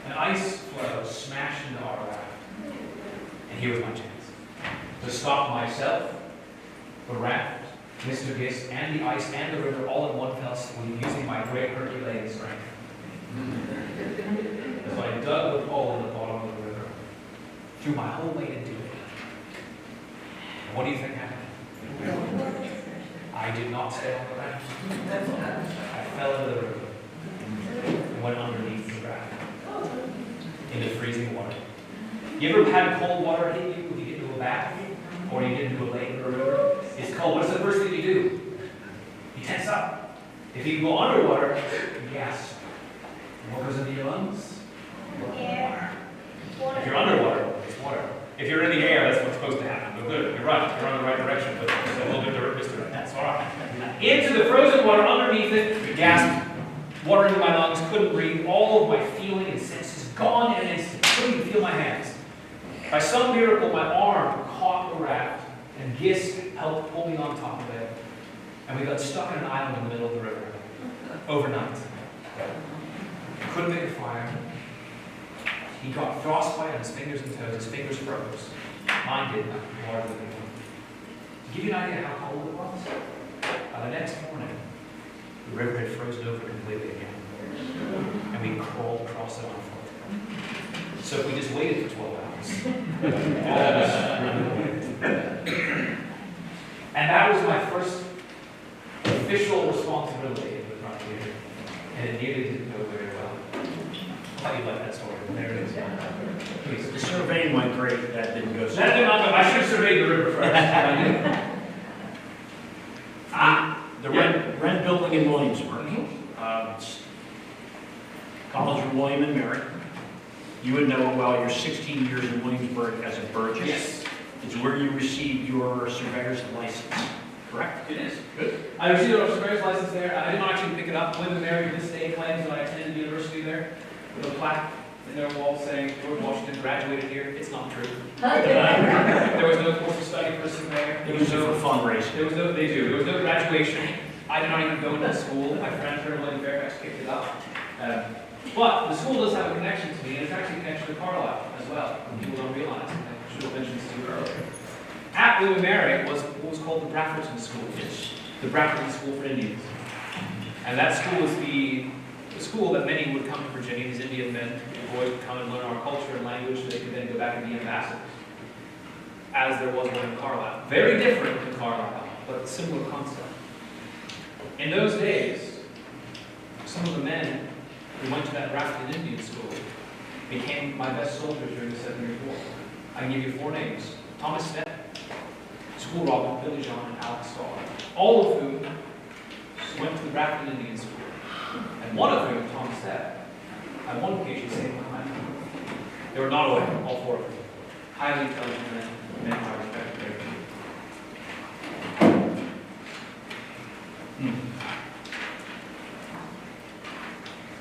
an ice floe smashed into our raft. And here was my chance. To stop myself, the raft, Mr. Gist, and the ice and the river all in one fell swoop, using my great Herculean strength. As I dug the pole in the bottom of the river, threw my whole weight into it. And what do you think happened? I did not stay on the raft. I fell into the river and went underneath the raft into freezing water. You ever had cold water hit you if you get into a bath? Or you get into a lake or a river? It's cold. What's the first thing you do? You tense up. If you go underwater, you gasp. And what goes into your lungs? Air. If you're underwater, it's water. If you're in the air, that's what's supposed to happen. But good, you're right. You're on the right direction, but it's a little bit misdirect. That's all right. Into the frozen water, underneath it, gasp. Water into my lungs, couldn't breathe. All of my feeling and senses gone in an instant. Couldn't even feel my hands. By some miracle, my arm caught the raft, and Gist helped pull me on top of it, and we got stuck in an island in the middle of the river overnight. Couldn't make a fire. He got frostbite on his fingers and toes. His fingers froze. Mine did not. Harder than anyone. To give you an idea how cold it was, by the next morning, the river had frozen over completely again, and we crawled across it on foot. So if we just waited for 12 hours, and that was my first official responsibility in the frontier, and it nearly didn't go very well. How do you like that story? There it is. Please. The surveying went great, that didn't go so That did not go. I should have surveyed the river first. The Wren Building in Williamsburg. It's College of William and Mary. You would know it well. You're 16 years in Williamsburg as a Burgess. Yes. It's where you received your surveyor's license, correct? It is. Good. I received a surveyor's license there. I did not actually pick it up. William and Mary to this day claims that I attended the university there with a plaque in their wall saying George Washington graduated here. It's not true. There was no course of study for a surveyor. They use it for fundraising. There was no graduation. I did not even go to school. My friend William Fairfax picked it up. But the school does have a connection to me, and it's actually a connection to Carlisle as well. People don't realize. I should have mentioned this to you earlier. At William and Mary was what was called the Brafferton School. Yes. The Brafferton School for Indians. And that school was the school that many would come to Virginia, these Indian men, boys would come and learn our culture and language so they could then go back and be ambassadors. As there was one in Carlisle. Very different than Carlisle, but similar concept. In those days, some of the men who went to that Brafferton Indian School became my best soldiers during the 7-year war. I can give you 4 names. Thomas Stepp, School Robin, Billy John, and Alex Starr. All of whom went to the Brafferton Indian School. And one of whom, Thomas Stepp, on one occasion saved my life. They were not away, all 4 of them. Highly intelligent men I respect very much.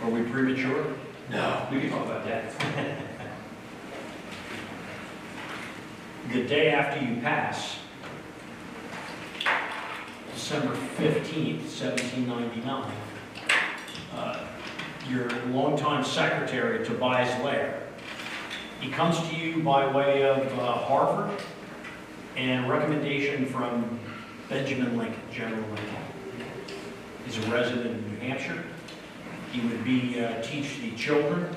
Are we premature? No, we can talk about that. The day after you pass, December 15th, 1799, your longtime secretary, Tobias Lair, he comes to you by way of Harvard and recommendation from Benjamin Lincoln, General Lincoln. He's a resident of New Hampshire. He would teach the children.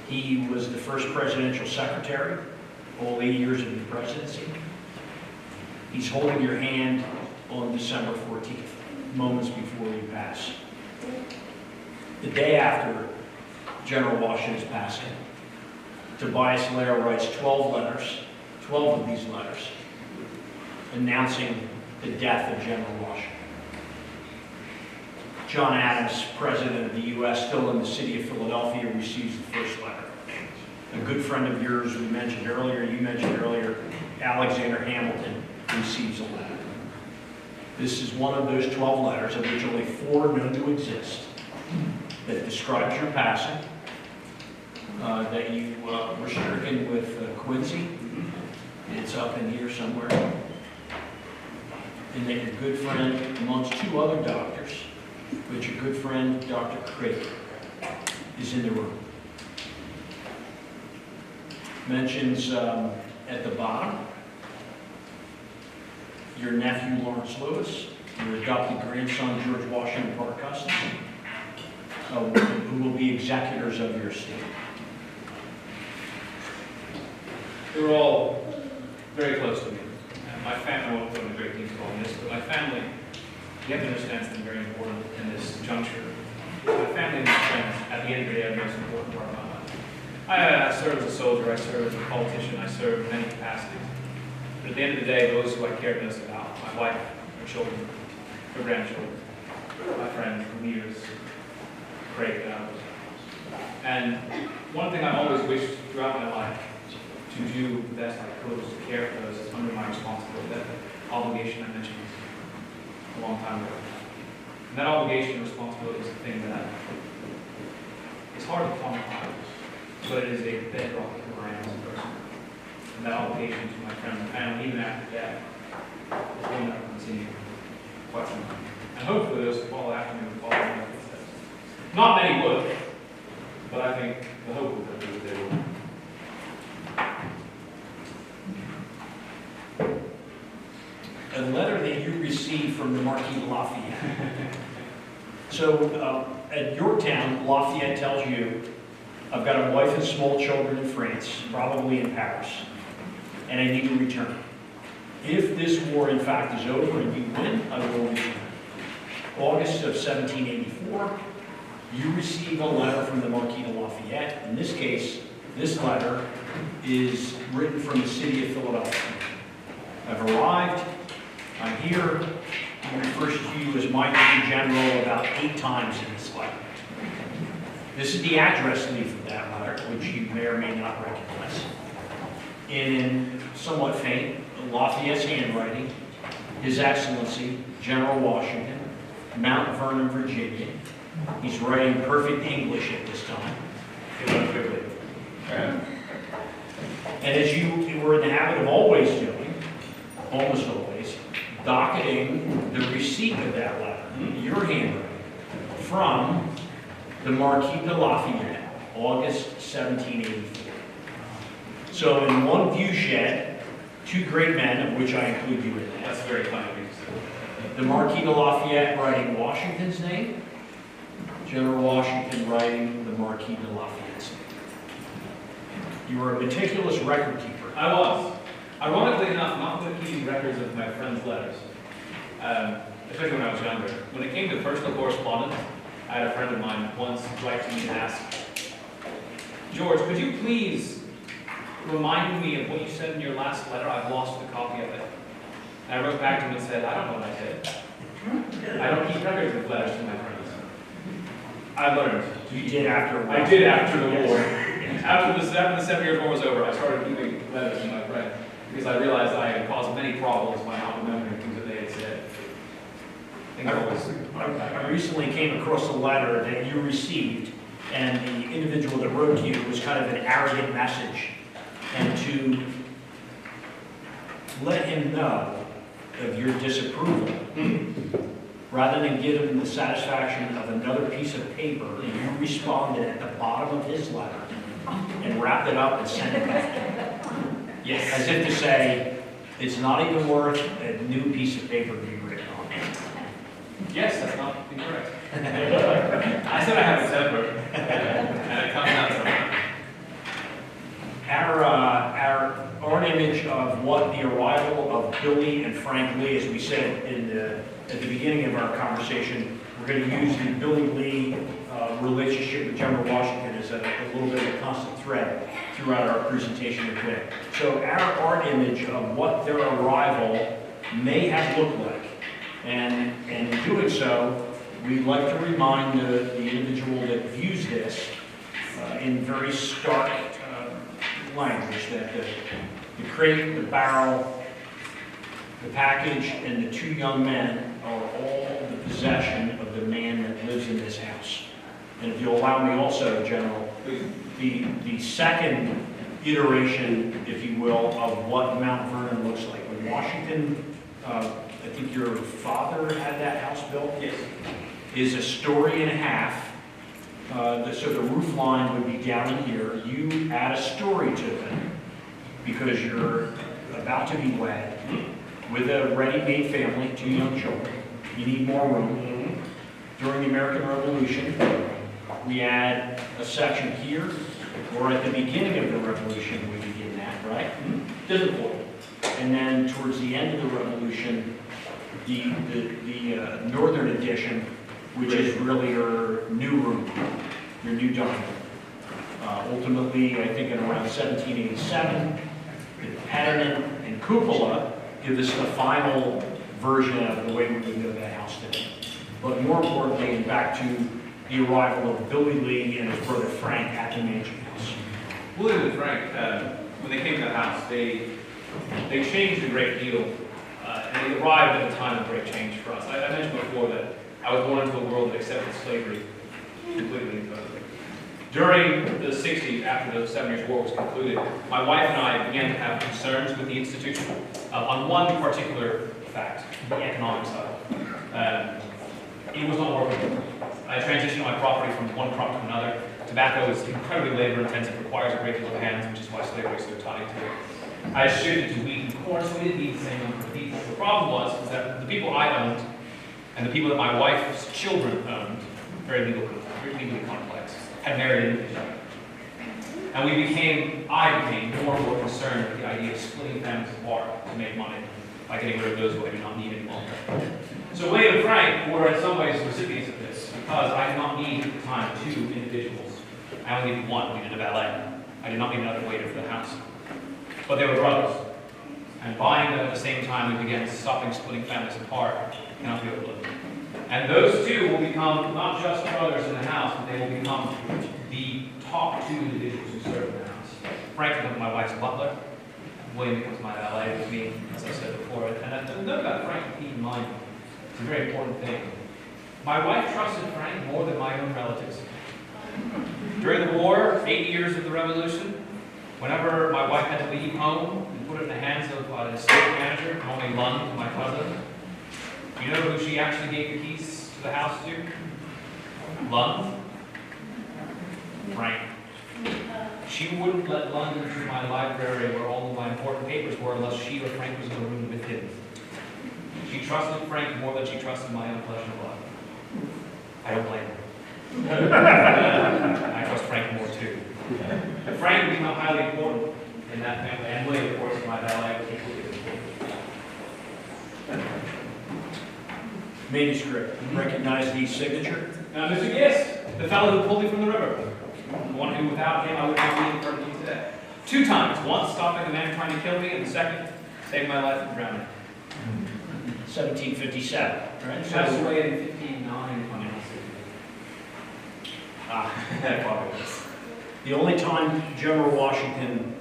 He was the first presidential secretary, all 8 years of the presidency. He's holding your hand on December 14th, moments before you pass. The day after General Washington's passing, Tobias Lair writes 12 letters, 12 of these letters, announcing the death of General Washington. John Adams, President of the U.S., still in the city of Philadelphia, receives the first letter. A good friend of yours you mentioned earlier, Alexander Hamilton, receives a letter. This is one of those 12 letters, of which only 4 known to exist, that describes your passing, that you were stricken with Quincy. It's up in here somewhere. And that your good friend, amongst 2 other doctors, but your good friend, Dr. Craig, is in the room. Mentions at the bottom your nephew, Lawrence Lewis, your adopted grandson, George Washington Parke Custis, who will be executors of your estate. They were all very close to me. My family, I won't go into great detail on this, but my family, you have to understand something very important in this juncture. My family and my friends, at the end of the day, are the most important part of my life. I served as a soldier, I served as a politician, I served in many capacities. But at the end of the day, those who I cared most about, my wife, my children, my grandchildren, my friends from years, Craig and others. And one thing I've always wished throughout my life to do the best I could was to care for those under my responsibility. That obligation I mentioned a long time ago. And that obligation and responsibility is a thing that is hard to quantify, but it is a bedrock of who I am as a person. and that all patience with my friends and family, even after death, is one that will continue quite some time. And hopefully those who follow after me will follow in my footsteps. Not many would, but I think the hope is that they will. A letter that you received from the Marquis de Lafayette. So at Yorktown, Lafayette tells you, I've got a wife and small children in France, probably in Paris, and I need to return. If this war in fact is over and you win, I will return. August of 1784, you receive a letter from the Marquis de Lafayette. In this case, this letter is written from the city of Philadelphia. I've arrived, I'm here. He refers to you as my Major General about 8 times in this letter. This is the address leaf of that letter, which you may or may not recognize. In somewhat faint, Lafayette's handwriting, His Excellency, General Washington, Mount Vernon, Virginia. He's writing perfect English at this time. And as you were in the habit of always doing, almost always, docketing the receipt of that letter, your handwriting, from the Marquis de Lafayette, August 1784. So in one view shed, 2 great men, of which I include you in that. That's very kind of you to say. The Marquis de Lafayette writing Washington's name, General Washington writing the Marquis de Lafayette's name. You were a meticulous record keeper. I was. Ironically enough, not good at keeping records of my friends' letters, especially when I was younger. When it came to personal correspondence, I had a friend of mine once write to me and ask, George, could you please remind me of what you said in your last letter? I've lost a copy of it. And I wrote back to him and said, I don't know what I did. I don't keep records of letters to my friends. I learned. You did after. I did after the war. After the 7 years war was over, I started keeping letters to my friends because I realized I had caused many problems by not remembering things that they had said. I recently came across a letter that you received, and the individual that wrote to you was kind of an arrogant message. And to let him know of your disapproval, rather than give him the satisfaction of another piece of paper, you responded at the bottom of his letter and wrapped it up and sent it back to him. Yes. As if to say, it's not even worth a new piece of paper being written on. Yes, that's not incorrect. I said I have a temper, and it comes out sometimes. Our image of what the arrival of Billy and Frank Lee, as we said at the beginning of our conversation, we're going to use the Billy Lee relationship with General Washington as a little bit of a constant thread throughout our presentation today. So our art image of what their arrival may have looked like. And in doing so, we'd like to remind the individual that views this in very stark language that the crate, the barrel, the package, and the 2 young men are all the possession of the man that lives in this house. And if you'll allow me also, General, the second iteration, if you will, of what Mount Vernon looks like. When Washington, I think your father had that house built? Yes. Is a story and a half. So the roof line would be down in here. You add a story to it because you're about to be wed with a ready-made family, 2 young children. You need more room. During the American Revolution, we add a section here, or at the beginning of the Revolution we begin that, right? And then towards the end of the Revolution, the northern edition, which is really your new room, your new dining room. Ultimately, I think in around 1787, the pediment and cupola give us the final version of the way we would know that house today. But more importantly, and back to the arrival of Billy Lee and his brother Frank at the mansion house. William and Frank, when they came to the house, they changed a great deal, and they arrived at a time of great change for us. I mentioned before that I was born into a world that accepted slavery completely and totally. During the 60s, after the 7 Years' War was concluded, my wife and I began to have concerns with the institution on one particular fact, the economic side. It was not working. I transitioned my property from one crop to another. Tobacco is incredibly labor intensive, requires a great deal of hands, which is why slavery is so tied to it. I shifted to wheat and corn, so we didn't need the same number of people. The problem was that the people I owned and the people that my wife's children owned, very legally complex, had married into each other. And I became more and more concerned with the idea of splitting families apart to make money by getting rid of those who I do not need any longer. So William and Frank were in some ways recipients of this, because I did not need at the time 2 individuals. I only needed one. We needed a valet. I did not need another waiter for the house. But they were brothers. And buying them at the same time, we began stopping splitting families apart. Cannot be overlooked. And those 2 will become not just brothers in the house, but they will become the top 2 individuals who serve in the house. Frank becomes my wife's butler. William becomes my valet with me, as I said before. And the note about Frank to keep in mind, it's a very important thing. My wife trusted Frank more than my own relatives. During the war, 8 years of the Revolution, whenever my wife had to leave home and put it in the hands of an estate manager, normally Lund, my cousin, you know who she actually gave the keys to the house to? Lund? Frank. She wouldn't let Lund into my library where all of my important papers were unless she or Frank was in the room with him. She trusted Frank more than she trusted my own flesh and blood. I don't blame her. I trust Frank more too. And Frank became highly important in that family. And William, of course, my valet was equally important. Manuscript. Recognize the signature? Mr. Gist, the fellow who pulled me from the river. The one who, without him, I would not be in front of you today. 2 times. Once, stopping a man trying to kill me, and the second, saving my life from drowning. 1757, right? He passed away in 59. The only time, General Washington,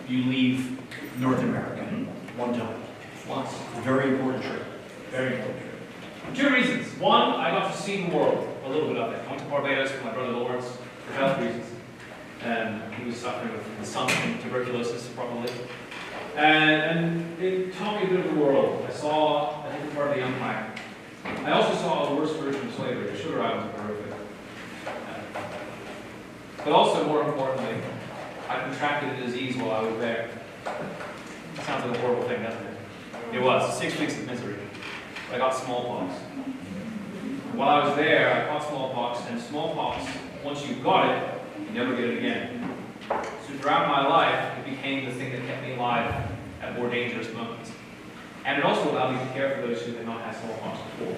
you leave North America. One time. Once. Very important trip. Very important trip. 2 reasons. One, I got to see the world, a little bit of it. I went to Barbados with my brother Lawrence for health reasons. He was suffering with consumption, tuberculosis, probably. And it taught me a bit of the world. I saw a different part of the empire. I also saw the worst version of slavery. The sugar islands were horrific. But also, more importantly, I contracted a disease while I was there. That sounds like a horrible thing, doesn't it? It was. 6 weeks of misery. I got smallpox. While I was there, I caught smallpox, and smallpox, once you got it, you never get it again. So throughout my life, it became the thing that kept me alive at more dangerous moments. And it also allowed me to care for those who had not had smallpox before.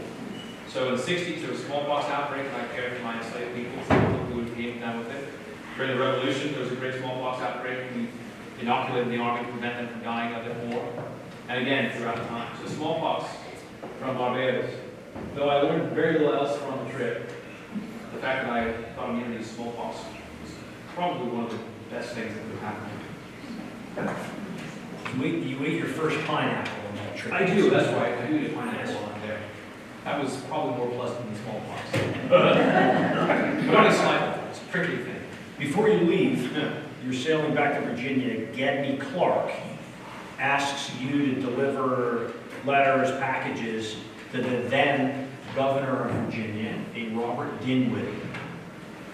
So in the 60s, there was a smallpox outbreak, and I cared for my enslaved people who came down with it. During the Revolution, there was a great smallpox outbreak. We inoculated the army to prevent them from dying of it more. And again, throughout time. So smallpox from Barbados. Though I learned very little else from the trip, the fact that I got immunity to smallpox was probably one of the best things that could happen. You ate your first pineapple on that trip. I do, that's right. I do eat pineapple while I'm there. That was probably more pleasant than smallpox. But only slightly. It's a prickly thing. Before you leave, you're sailing back to Virginia. Gedney Clark asks you to deliver letters, packages to the then governor of Virginia, a Robert Dinwiddie.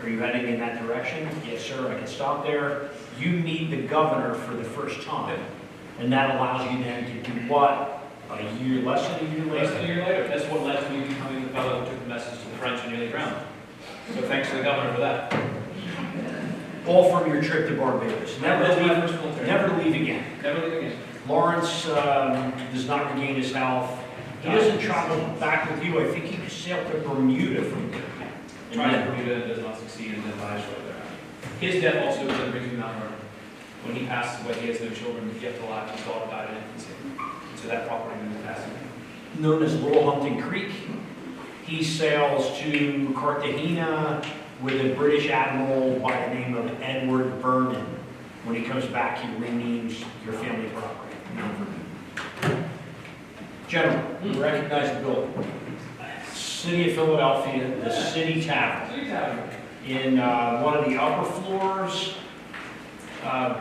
Are you heading in that direction? Yes, sir. I can stop there. You meet the governor for the first time, and that allows you then to do what? Less than a year later? Less than a year later. That's what led to me becoming the fellow who took the message to the French and nearly drowned. So thanks to the governor for that. All from your trip to Barbados. Never That's my leave, first military. never leave again. Never leave again. Lawrence does not regain his health. He doesn't travel back with you. I think he sailed to Bermuda from there. Tries to Bermuda and does not succeed and then dies right there. His death also was brings me Mount Vernon. When he passed away, he has no children yet alive. His daughter died in infancy. So that property moved past him. Known as Little Humpton Creek. He sails to Cartagena with a British admiral by the name of Edward Vernon. When he comes back, he renames your family property, Mount Vernon. Gentlemen, recognize the building. City of Philadelphia, the City Tavern. City Tavern. In one of the upper floors,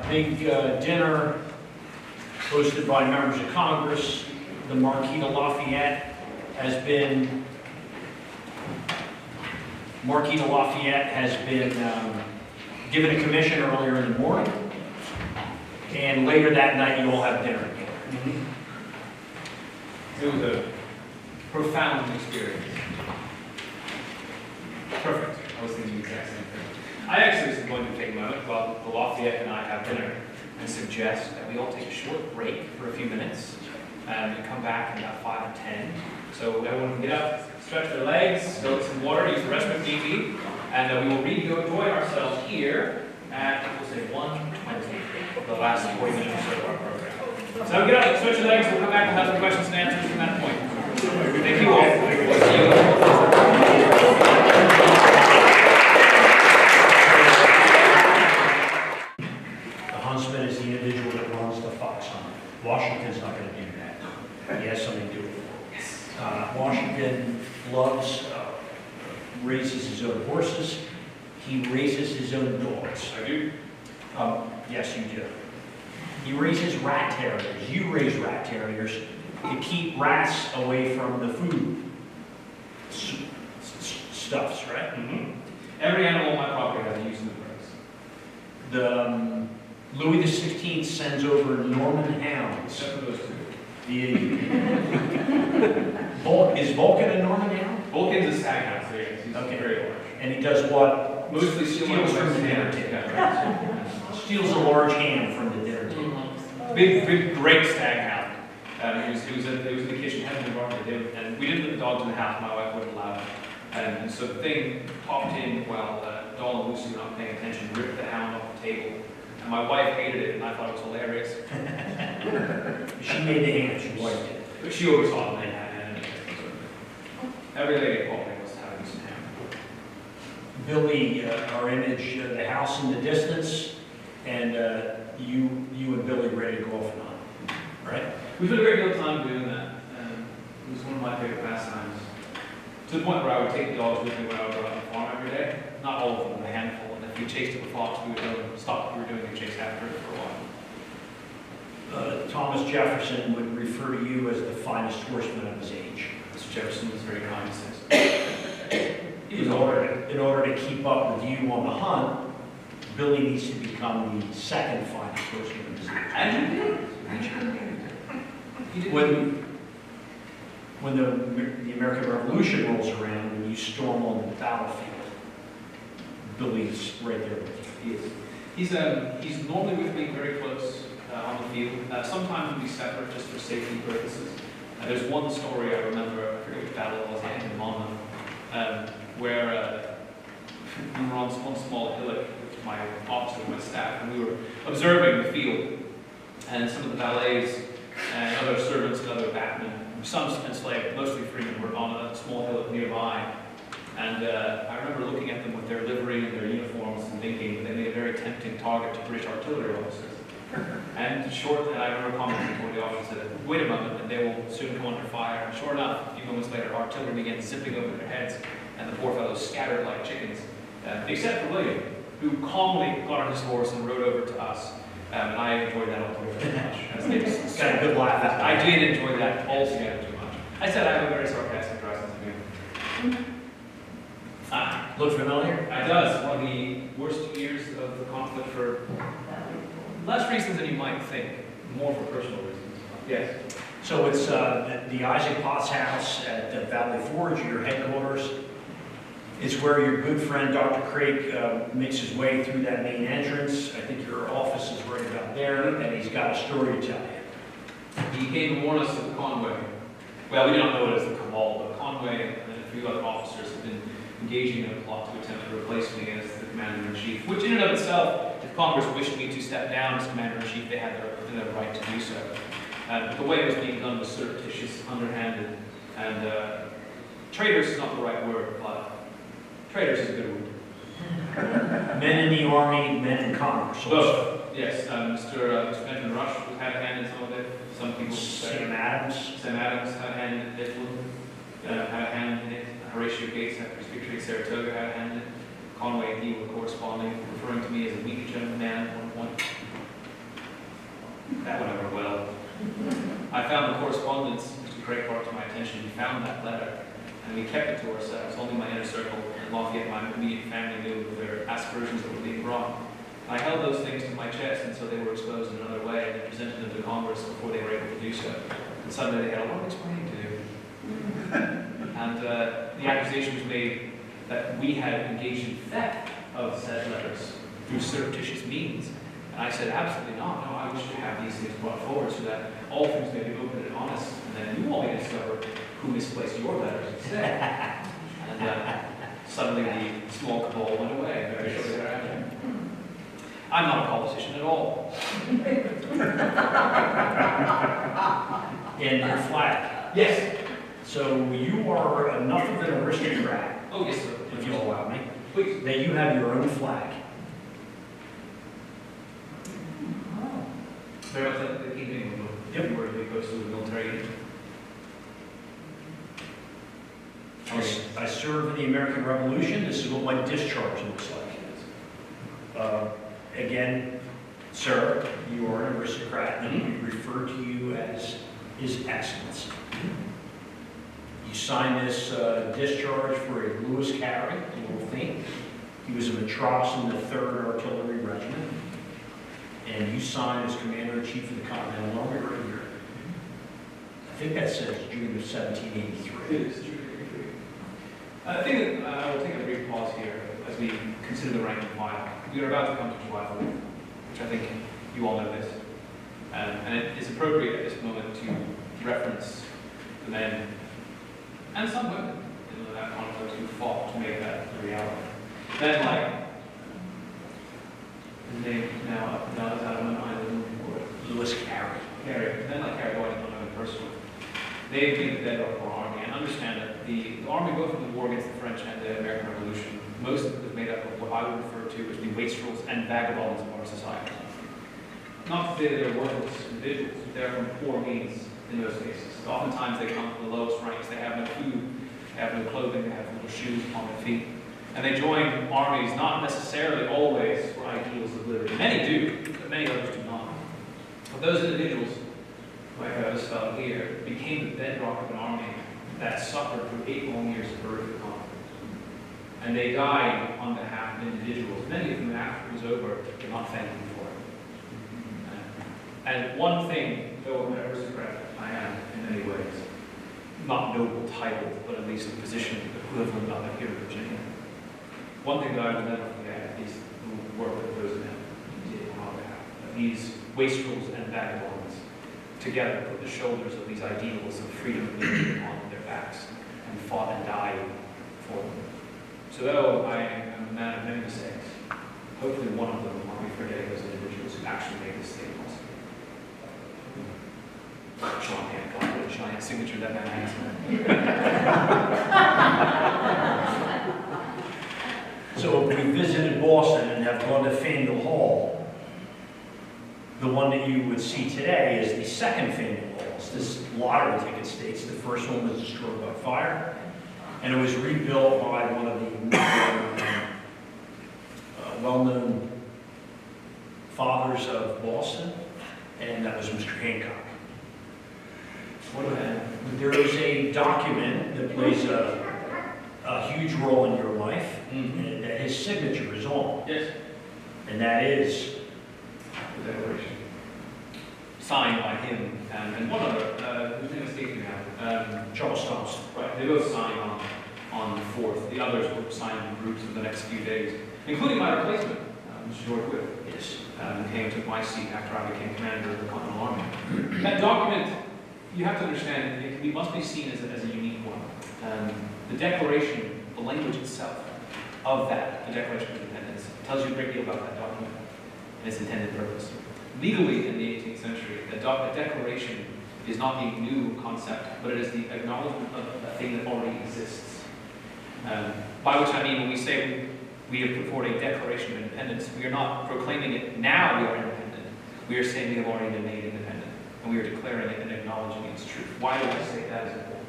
big dinner hosted by members of Congress. The Marquis de Lafayette has been given a commission earlier in the morning, and later that night you all have dinner again. It was a profound experience. Perfect. I was thinking the exact same thing. I actually was going to take a moment while the Lafayette and I have dinner and suggest that we all take a short break for a few minutes and come back in about 5 to 10. So everyone can get up, stretch their legs, go get some water, use the restroom if need be, and we will enjoy ourselves here at, we'll say, 1:20, the last 40 minutes or so of our program. So get up, stretch your legs, we'll come back and have some questions and answers from that point. Thank you all. See you. The huntsman is the individual that runs the fox hunt. Washington's not going to do that. He has something to do with it. Washington loves, raises his own horses. He raises his own dogs. I do. Yes, you do. He raises rat terriers. You raise rat terriers to keep rats away from the food stuffs, right? Mm-hmm. Every animal on my property has a use in the phrase. The Louis XVI sends over Norman hounds. Except for those two. Is Vulcan a Norman hound? Vulcan's a stag hound, so yes, he's Okay. very large. And he does what? Mostly Steals from the dinner table. Steals a large ham from the dinner table. Big, great stag hound. He was in the kitchen having a barbecue, and we didn't let the dogs in the house. My wife wouldn't allow it. And so the thing popped in while Dawn and Lucy were not paying attention, ripped the hound off the table. And my wife hated it, and I thought it was hilarious. She made the ham, she liked it. But she oversaw it, and every lady called me was having some ham. Billy, our image, the house in the distance, and you and Billy ready to go off and on, right? We've had a great deal of time doing that. It was one of my favorite pastimes. To the point where I would take the dogs with me when I would go out on the farm every day. Not all of them, a handful. And if we chased a fox, we would stop what we were doing and chase after it for a while. Thomas Jefferson would refer to you as the finest horseman of his age. Mr. Jefferson was very kind, he says. In order to keep up with you on the hunt, Billy needs to become the second finest horseman of his age. And he did. He did. When the American Revolution rolls around and you storm on the battlefield, Billy's right there with you. He's normally with me very close on the field. Sometimes we'll be separate just for safety purposes. There's one story I remember, I forget which battle it was, I think in Monmouth, where we were on one small hillock with my officer and my staff, and we were observing the field. And some of the valets and other servants and other batmen, some enslaved, mostly freemen, were on a small hillock nearby. And I remember looking at them with their livery and their uniforms and thinking they made a very tempting target to British artillery officers. And I remember commenting toward the officer that, wait a moment, and they will soon come under fire. And sure enough, a few moments later, artillery began zipping over their heads, and the poor fellows scattered like chickens, except for William, who calmly got on his horse and rode over to us. And I enjoyed that altogether too much. As they just Got a good laugh at I did enjoy that altogether too much. I said I have a very sarcastic dry sense of humor. Look familiar? It does. One of the worst years of the conflict for less reasons than you might think, more for personal reasons. Yes. So it's the Isaac Potts house at Valley Forge, your headquarters. It's where your good friend Dr. Craig makes his way through that main entrance. I think your office is right about there, and he's got a story to tell you. He came to warn us of the Conway. Well, we did not know it as the Cabal, but Conway and a few other officers have been engaging in a plot to attempt to replace me as the Commander-in-Chief, which in and of itself, if Congress wished me to step down as Commander-in-Chief, they had their right to do so. But the way it was being done was surreptitious, underhanded, and traitors is not the right word, but traitors is a good word. Men in the Army, men in Congress. Both, yes. Mr. Benjamin Rush had a hand in some of it. Some people say Sam Adams. Sam Adams had a hand in it. Had a hand in it. Horatio Gates, after his victory at Saratoga, had a hand in it. Conway and he were corresponding, referring to me as a weak gentleman at one point. That went over well. I found the correspondence, Mr. Craig brought to my attention, he found that letter, and we kept it to ourselves. Only my inner circle and Lafayette, my immediate family, knew of their aspersions that were being brought. I held those things to my chest until they were exposed in another way, and I presented them to Congress before they were able to do so. And suddenly they had a lot of explaining to do. And the accusation was made that we had engaged in theft of said letters through surreptitious means. And I said, absolutely not. No, I wish to have these things brought forward so that all things may be open and honest, and then you all may discover who misplaced your letters instead. And suddenly the small cabal went away very shortly thereafter. I'm not a politician at all. And your flag. Yes. So you are enough of an aristocrat, Oh, yes, sir. if you'll allow me, Please. that you have your own flag. Very much like the evening Yep. if you were to go to the military. I served in the American Revolution. This is what my discharge looks like. Again, sir, you are an aristocrat, and we refer to you as His Excellency. You signed this discharge for a Lewis Carey, a little thing. He was a matros in the 3rd Artillery Regiment, and you signed as Commander-in-Chief of the Continental Army right here. I think that says June of 1783. It is true. I think that I will take a brief pause here as we consider the rank and file. We are about to come to July 4th, which I think you all know this. And it is appropriate at this moment to reference the men and some women in that conflict who fought to make that a reality. Men like, his name now is out of my mind, I'm looking for it. Lewis Carey. Carey, men like Carey, who I don't know him personally. They made the bedrock of our army, and understand that the army, both in the war against the French and the American Revolution, most of it was made up of what I would refer to as the wastrels and vagabonds of our society. Not to say that they're worthless individuals, they're from poor means in most cases. Oftentimes they come from the lowest ranks, they have no food, they have no clothing, they have little shoes upon their feet. And they join armies not necessarily always for ideals of liberty. Many do, but many others do not. But those individuals, like this fellow here, became the bedrock of an army that suffered through 8 long years of horrific conflict. And they died on behalf of individuals, many of whom after it was over did not thank them for it. And one thing, though an aristocrat I am in many ways, not noble title, but at least a position equivalent of it here in Virginia. One thing that I will never forget is the work that those men did on our behalf. That these wastrels and vagabonds together put the shoulders of these ideals of freedom and liberty on their backs and fought and died for them. So though I am a man of many mistakes, hopefully one of them I'll be forgetting those individuals who actually made this thing possible. Sean Hancock, what a giant signature that man has. So if we visited Boston and have gone to Faneuil Hall, the one that you would see today is the second Faneuil Hall. This lottery ticket states the first one was destroyed by fire, and it was rebuilt by one of the well-known fathers of Boston, and that was Mr. Hancock. There is a document that plays a huge role in your life, and that his signature is on. Yes. And that is The declaration. Signed by him and one other, whose name escapes me now. Charles Thompson. Right, they both signed on the 4th. The others were signed in groups for the next few days, including my replacement, Mr. George Whip. Yes. Who came and took my seat after I became commander of the Continental Army. That document, you have to understand, it must be seen as a unique one. The declaration, the language itself of that, the Declaration of Independence, tells you a great deal about that document and its intended purpose. Legally, in the 18th century, a declaration is not a new concept, but it is the acknowledgement of a thing that already exists. By which I mean, when we say we have put forward a Declaration of Independence, we are not proclaiming it now we are independent. We are saying we have already been made independent, and we are declaring it and acknowledging its truth. Why do I say that is important?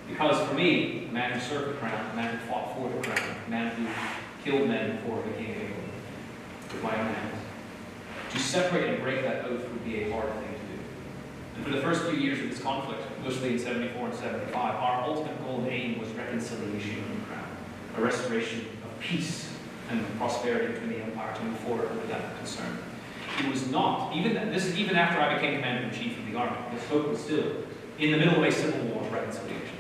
Because for me, the man who served the crown, the man who fought for the crown, the man who killed men before the King of England with my own hands. To separate and break that oath would be a hard thing to do. And for the first few years of this conflict, mostly in 74 and 75, our ultimate goal and aim was reconciliation of the crown, a restoration of peace and prosperity between the empire to move forward with that concern. It was not, this is even after I became commander-in-chief of the army, this hope was still in the middle of a civil war of reconciliation.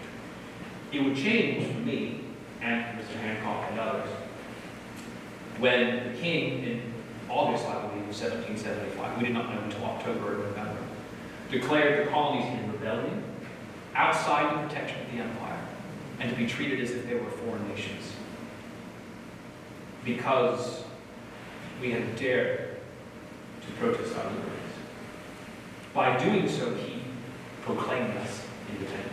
It would change for me and for Mr. Hancock and others when the king, in August, I believe, of 1775, we did not know until October or November, declared the colonies in rebellion outside the protection of the empire and to be treated as if they were foreign nations. Because we had dared to protest our liberties. By doing so, he proclaimed us independent.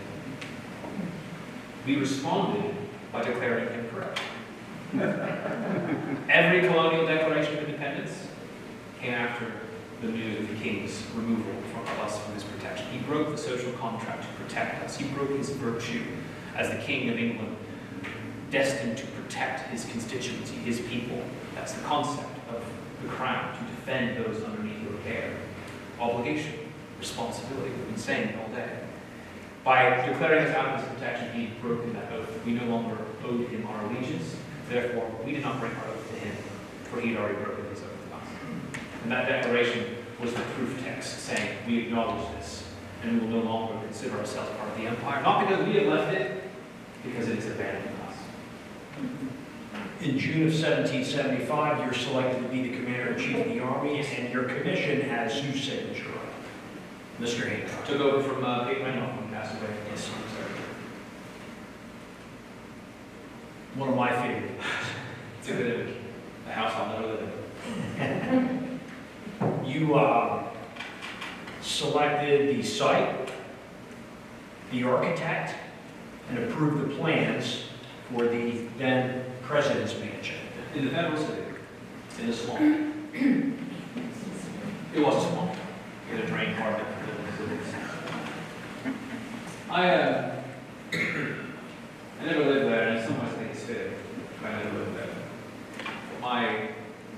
We responded by declaring him correct. Every colonial declaration of independence came after the news of the king's removal from us from his protection. He broke the social contract to protect us. He broke his virtue as the King of England, destined to protect his constituency, his people. That's the concept of the crown, to defend those underneath your care. Obligation, responsibility, we've been saying it all day. By declaring us out of his protection, he had broken that oath. We no longer owed him our allegiance. Therefore, we did not break our oath to him, for he had already broken his oath to us. And that declaration was the proof text saying, we acknowledge this, and we will no longer consider ourselves part of the empire, not because we have left it, because it has abandoned us. In June of 1775, you're selected to be the commander-in-chief of the army, and your commission has whose signature on it? Mr. Hancock. Took over from Pete Randolph when he passed away. Yes, sir. One of my favorite. It's a good image. A house I'll never live in. You selected the site, the architect, and approved the plans for the then President's Mansion. In the federal city, in a swamp. It was a swamp. It had a drain part of it. I never lived there, and in some ways I think it's fitting. I never lived there. But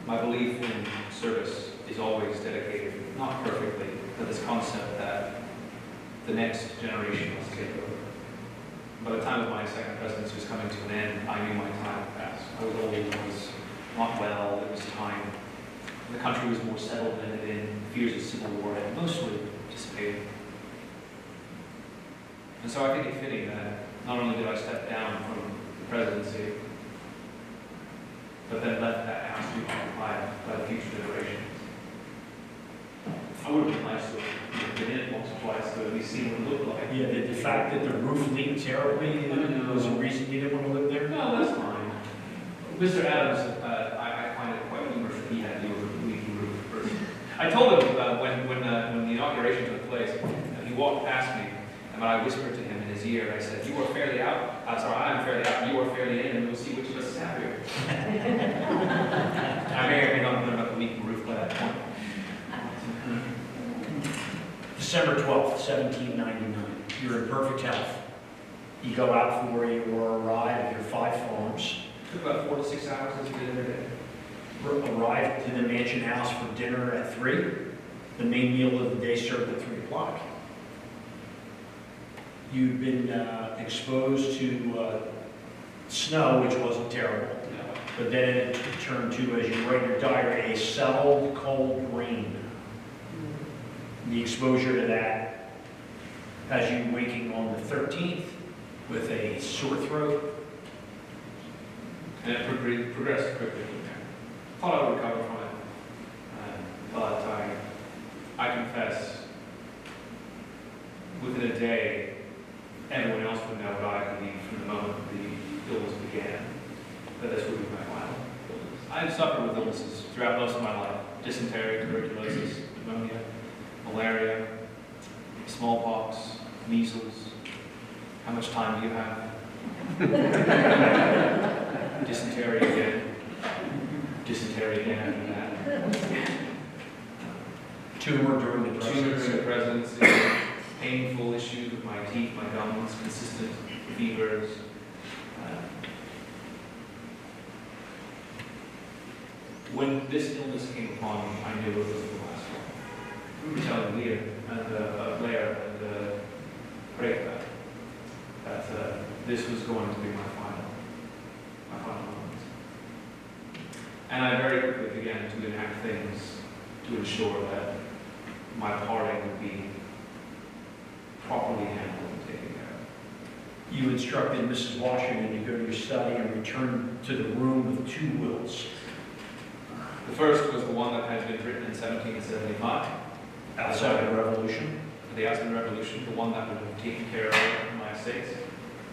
my belief in service is always dedicated, not perfectly, to this concept that the next generation must take over. By the time of my second presidency was coming to an end, I knew my time had passed. I was old, I was not well, it was time. The country was more settled than it had been. Fears of civil war had mostly dissipated. And so I think it's fitting that not only did I step down from the presidency, but then left that house to be occupied by the future generations. I would have been nice to have been in it once or twice to at least see what it looked like. Yeah, the fact that the roof leaked terribly was a reason you didn't want to live there? No, that's fine. Mr. Adams, I find it quite humorous that he had to deal with the leaky roof first. I told him when the inauguration took place, he walked past me, and I whispered to him in his ear, I said, "You are fairly out. I'm fairly out, and you are fairly in, and we'll see which of us is happier." I may or may not have known about the leaky roof by that point. December 12th, 1799. You're in perfect health. You go out for your ride of your 5 farms. Took about 4 to 6 hours as we did every day. Arrive to the mansion house for dinner at 3. The main meal of the day served at 3 o'clock. You'd been exposed to snow, which wasn't terrible. But then it turned to, as you write in your diary, a settled cold rain. The exposure to that has you waking on the 13th with a sore throat. And it progressed quickly from there. Thought I would recover from it. But I confess, within a day, everyone else would know what I believed from the moment the illness began, that this would be my final illness. I had suffered with illnesses throughout most of my life. Dysentery, tuberculosis, pneumonia, malaria, smallpox, measles. How much time do you have? Dysentery again. Dysentery again after that. Tumor during the Tumor presidency. during the presidency. Painful issues with my teeth, my gums, consistent fevers. When this illness came upon me, I knew it was the last one. We were telling Leah and Blair and Craig that this was going to be my final moments. And I very quickly began to enact things to ensure that my parting would be properly handled and taken care of. You instructed Mrs. Washington to go to your study and return to the room with 2 wills. The first was the one that had been written in 1775, Outside the Revolution. for the Aspen Revolution, the one that would have taken care of my estates.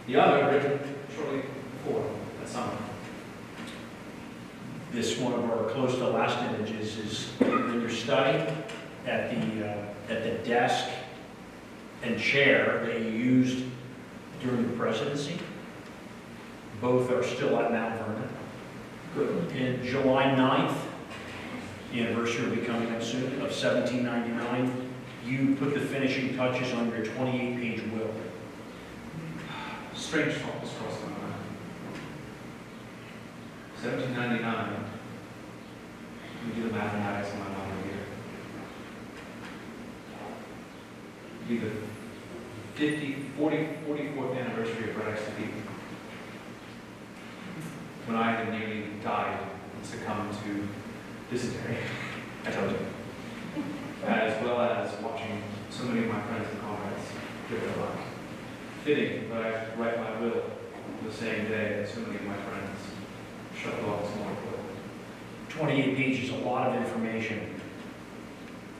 The other written shortly before, that summer. This one of our close to last images is in your study at the desk and chair that you used during the presidency. Both are still at Mount Vernon. Good. In July 9th, the anniversary will be coming up soon, of 1799, you put the finishing touches on your 28-page will. Strange thought was crossing my mind. 1799. Let me do the mathematics in my mind here. Be the 44th anniversary of Braddock's defeat. When I had nearly died and succumbed to dysentery, I told you, as well as watching so many of my friends and comrades give their lives. Fitting that I write my will the same day that so many of my friends shuffled off this morning. 28 pages, a lot of information.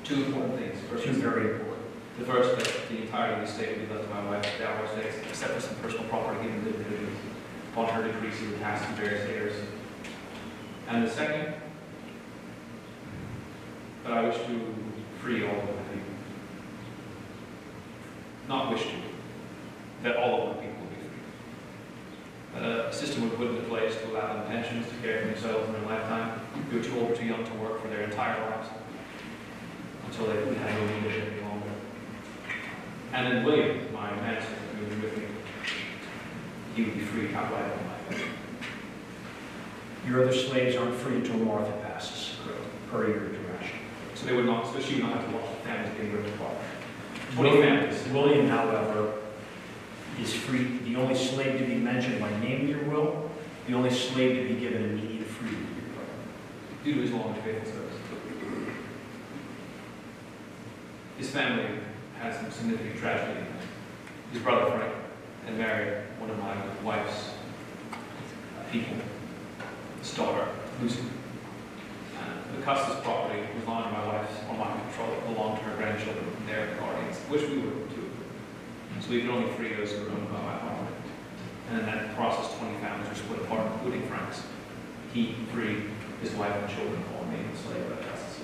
2 important things. First, 2 very important. the first, that the entirety of the estate would be left to my wife, the dower estates, except for some personal property given to individuals upon her decrease in the past to various heirs. And the second, that I wish to free all of my people. Not wish to, that all of my people will be free. That a system would put into place to allow them pensions to care for themselves in their lifetime, who are too old or too young to work for their entire lives, until they have no leadership any longer. And then William, my master, moving with me, he would be free outright of my life. Your other slaves aren't free until Martha passes, per your direction. So they would not, so she would not have to watch the families being ripped apart. 20 families. William, however, is free, the only slave to be mentioned by name in your will, the only slave to be given immediate freedom in your will. Due to his long and faithful service. His family had some significant tragedy. His brother Frank had married one of my wife's people, his daughter, Lucy. The Custis property was under my wife's or my control, belonged to her grandchildren and their guardians, which we were too. So we could only free those who were owned by my father. And in that process, 20 families were split apart, including Frank's. He freed his wife and children, all made enslaved by the Custis.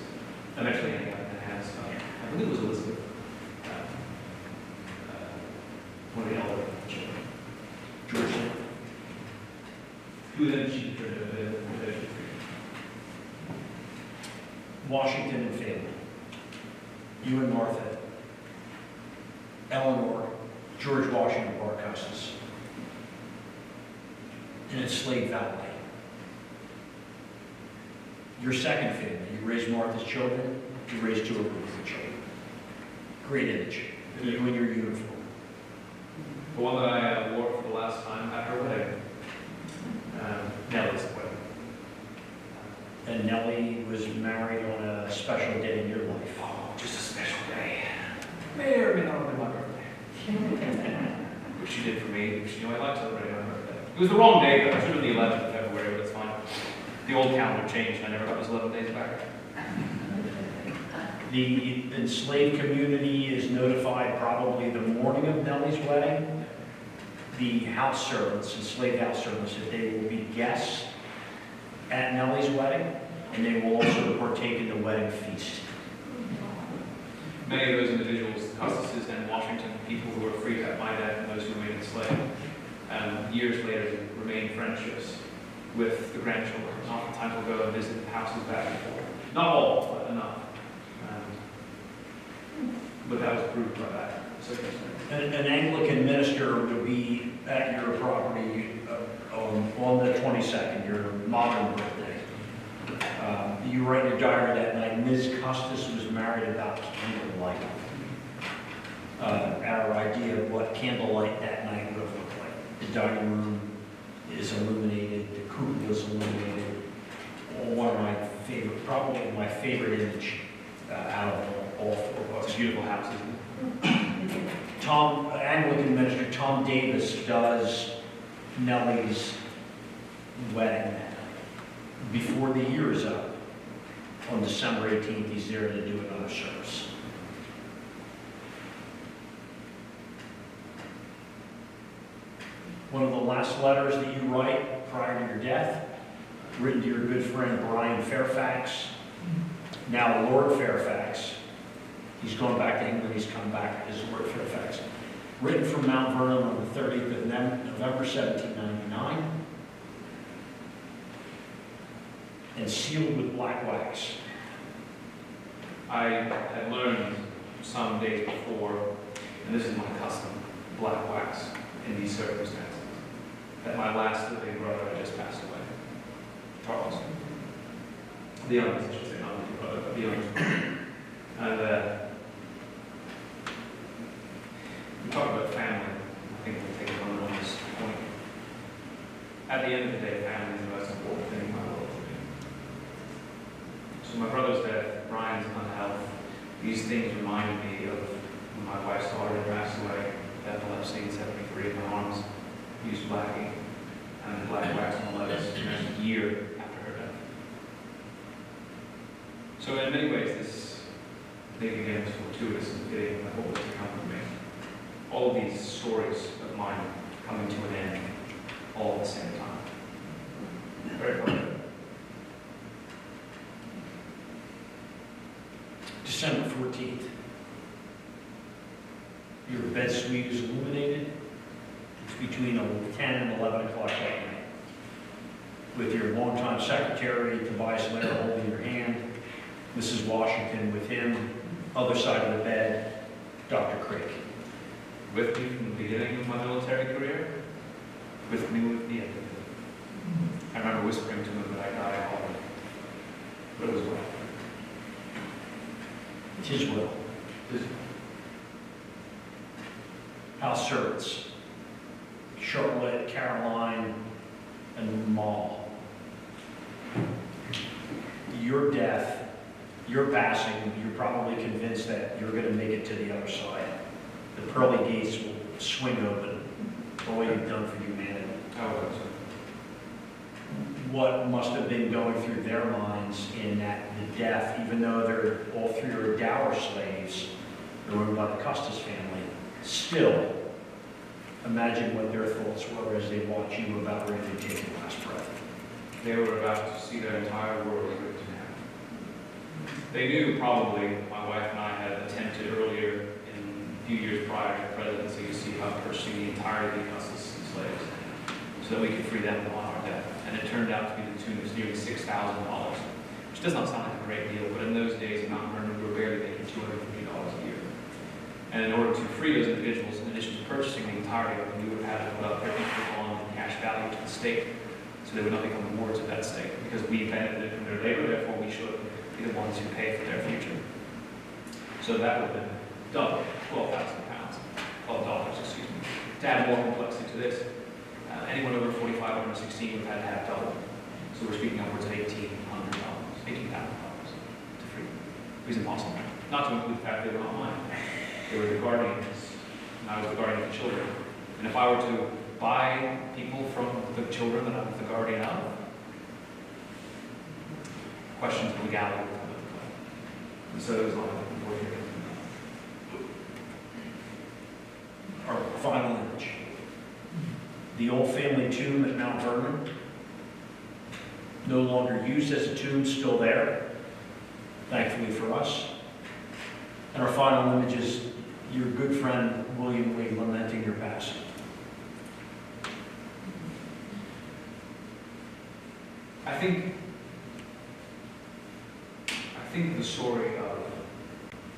Eventually ending up in the hands of, I believe it was Elizabeth, one of the elder children. George, Who then she freed. Washington and family. You and Martha, Eleanor, George Washington Bar Custis, and its slave valet. Your second family, you raised Martha's children, you raised 2 of her children. Great image. You in your uniform. The one that I wore for the last time at her wedding. Nellie's wedding. And Nellie was married on a special day in your life. Oh, just a special day. May or may not have been my birthday. Which she did for me, which I liked celebrating my birthday. It was the wrong day, though. It should have been the 11th of February, but it's fine. The old calendar changed, and I never got those 11 days back. The enslaved community is notified probably the morning of Nellie's wedding. The house servants, enslaved house servants, that they will be guests at Nellie's wedding, and they will also partake in the wedding feast. Many of those individuals, the Custises and Washington, people who were freed at my death and those who remained enslaved, years later remained friendships with the grandchildren. Oftentimes will go and visit the houses back and forth. Not all, but enough. But that was proved by that circumstance. An Anglican minister will be at your property on the 22nd, your modern birthday. You write in your diary that night, Ms. Custis was married about candlelight. Our idea of what candlelight that night would have looked like. The dining room is illuminated, the coupe was illuminated. One of my favorite, probably my favorite image out of all four It's books. a beautiful house, isn't it? Anglican minister Tom Davis does Nellie's wedding before the year is up. On December 18th, he's there to do another service. One of the last letters that you write prior to your death, written to your good friend Brian Fairfax, now Lord Fairfax. He's gone back to England, he's come back as Lord Fairfax. Written from Mount Vernon on the 30th of November 1799, and sealed with black wax. I had learned some days before, and this is my custom, black wax in these circumstances, that my last living brother had just passed away, Charles. The youngest, I should say, not the brother, but the youngest. And we talk about family. I think we'll take a moment on this point. At the end of the day, family is the most important thing in my world to me. So my brother's death, Brian's unhealth, these things reminded me of when my wife's daughter had passed away, epilepsy in 73 in my arms, used blacking, and black wax on the legs, and a year after her death. So in many ways, this thing again was fortuitous and fitting, I hope it's to come with me. All of these stories of mine coming to an end, all at the same time. Very funny. December 14th. Your bed suite is illuminated. It's between 10 and 11 o'clock at night. With your longtime secretary, Tobias Lair, holding your hand. Mrs. Washington with him. Other side of the bed, Dr. Crick. With me from the beginning of my military career, with me with the end of it. I remember whispering to him that I got it all, but it was well. It's his will. House servants, Charlotte, Caroline, and Maul. Your death, your passing, you're probably convinced that you're going to make it to the other side. The pearly gates will swing open for all you've done for humanity. Oh, What must have been going through their minds in that the death, even though they're all three are dower slaves, they're owned by the Custis family, still imagine what their thoughts were as they watch you about ready to take your last breath. they were about to see their entire world ripped in half. They knew probably my wife and I had attempted earlier in a few years prior to the presidency to see about purchasing the entirety of the Custis slaves so that we could free them on our death. And it turned out to be the tune of nearly $6,000, which does not sound like a great deal, but in those days in Mount Vernon, we were barely making $250 a year. And in order to free those individuals, in addition to purchasing the entirety of them, we would have had to put up their equal bond and cash value to the state, so they would not become the wards of that state, because we benefited from their labor, therefore we should be the ones who pay for their future. So that would have been double, £12,000, $12, excuse me. To add more complexity to this, anyone over 45 or 16 would have had to have double. So we're speaking upwards of $1,800, $18,000 to free. It was impossible. Not to include the fact they were not mine. They were the guardians, and I was the guardian of the children. And if I were to buy people from the children that I was the guardian of, questions of legality would come into play. And so it was like, Our final image. The old family tomb at Mount Vernon, no longer used as a tomb, still there, thankfully for us. And our final image is your good friend William Lee lamenting your passing. I think the story of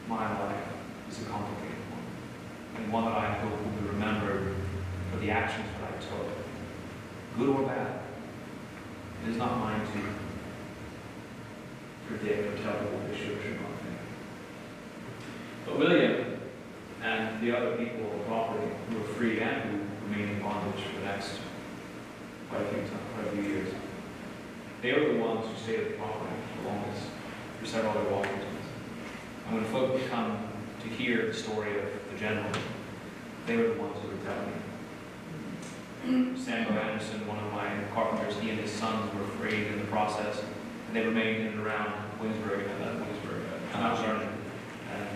my life is a complicated one, and one that I hope will be remembered for the actions that I took, good or bad. It is not mine predict or tell them what they should or should not think. But William and the other people of the property who were free and who remained in bondage for the next quite a few years, they were the ones who stayed at the property the longest for several other Washingtons. And when folk would come to hear the story of the general, they were the ones who were telling me. Samuel Anderson, one of my carpenters, he and his sons were freed in the process, and they remained in and around Williamsburg, Mount Vernon, and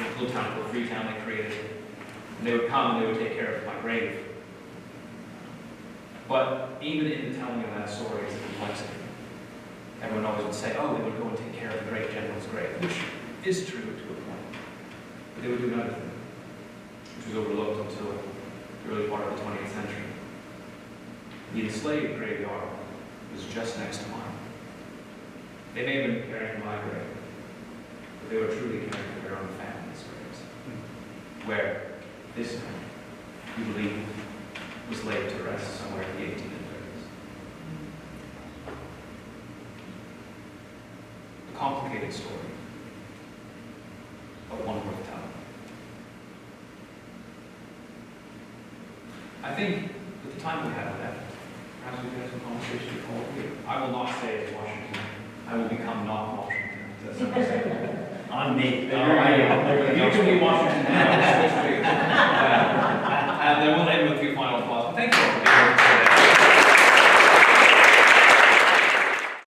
the little town called Freetown they created. And they would come and they would take care of my grave. But even in the telling of that story is a complexity. Everyone always would say, oh, they would go and take care of the great general's grave, which is true to a point. But they would do another thing, which was overlooked until the early part of the 20th century. The enslaved graveyard was just next to mine. They may have been caring for my grave, but they were truly caring for their own family's graves, where this man, we believe, was laid to rest somewhere in the 1830s. A complicated story, but one worth telling. I think with the time we have left, perhaps we can have some conversation with all of you. I will not stay as Washington. I will become not Washington. Does that sound safe? On me. You can be Washington now. And then we'll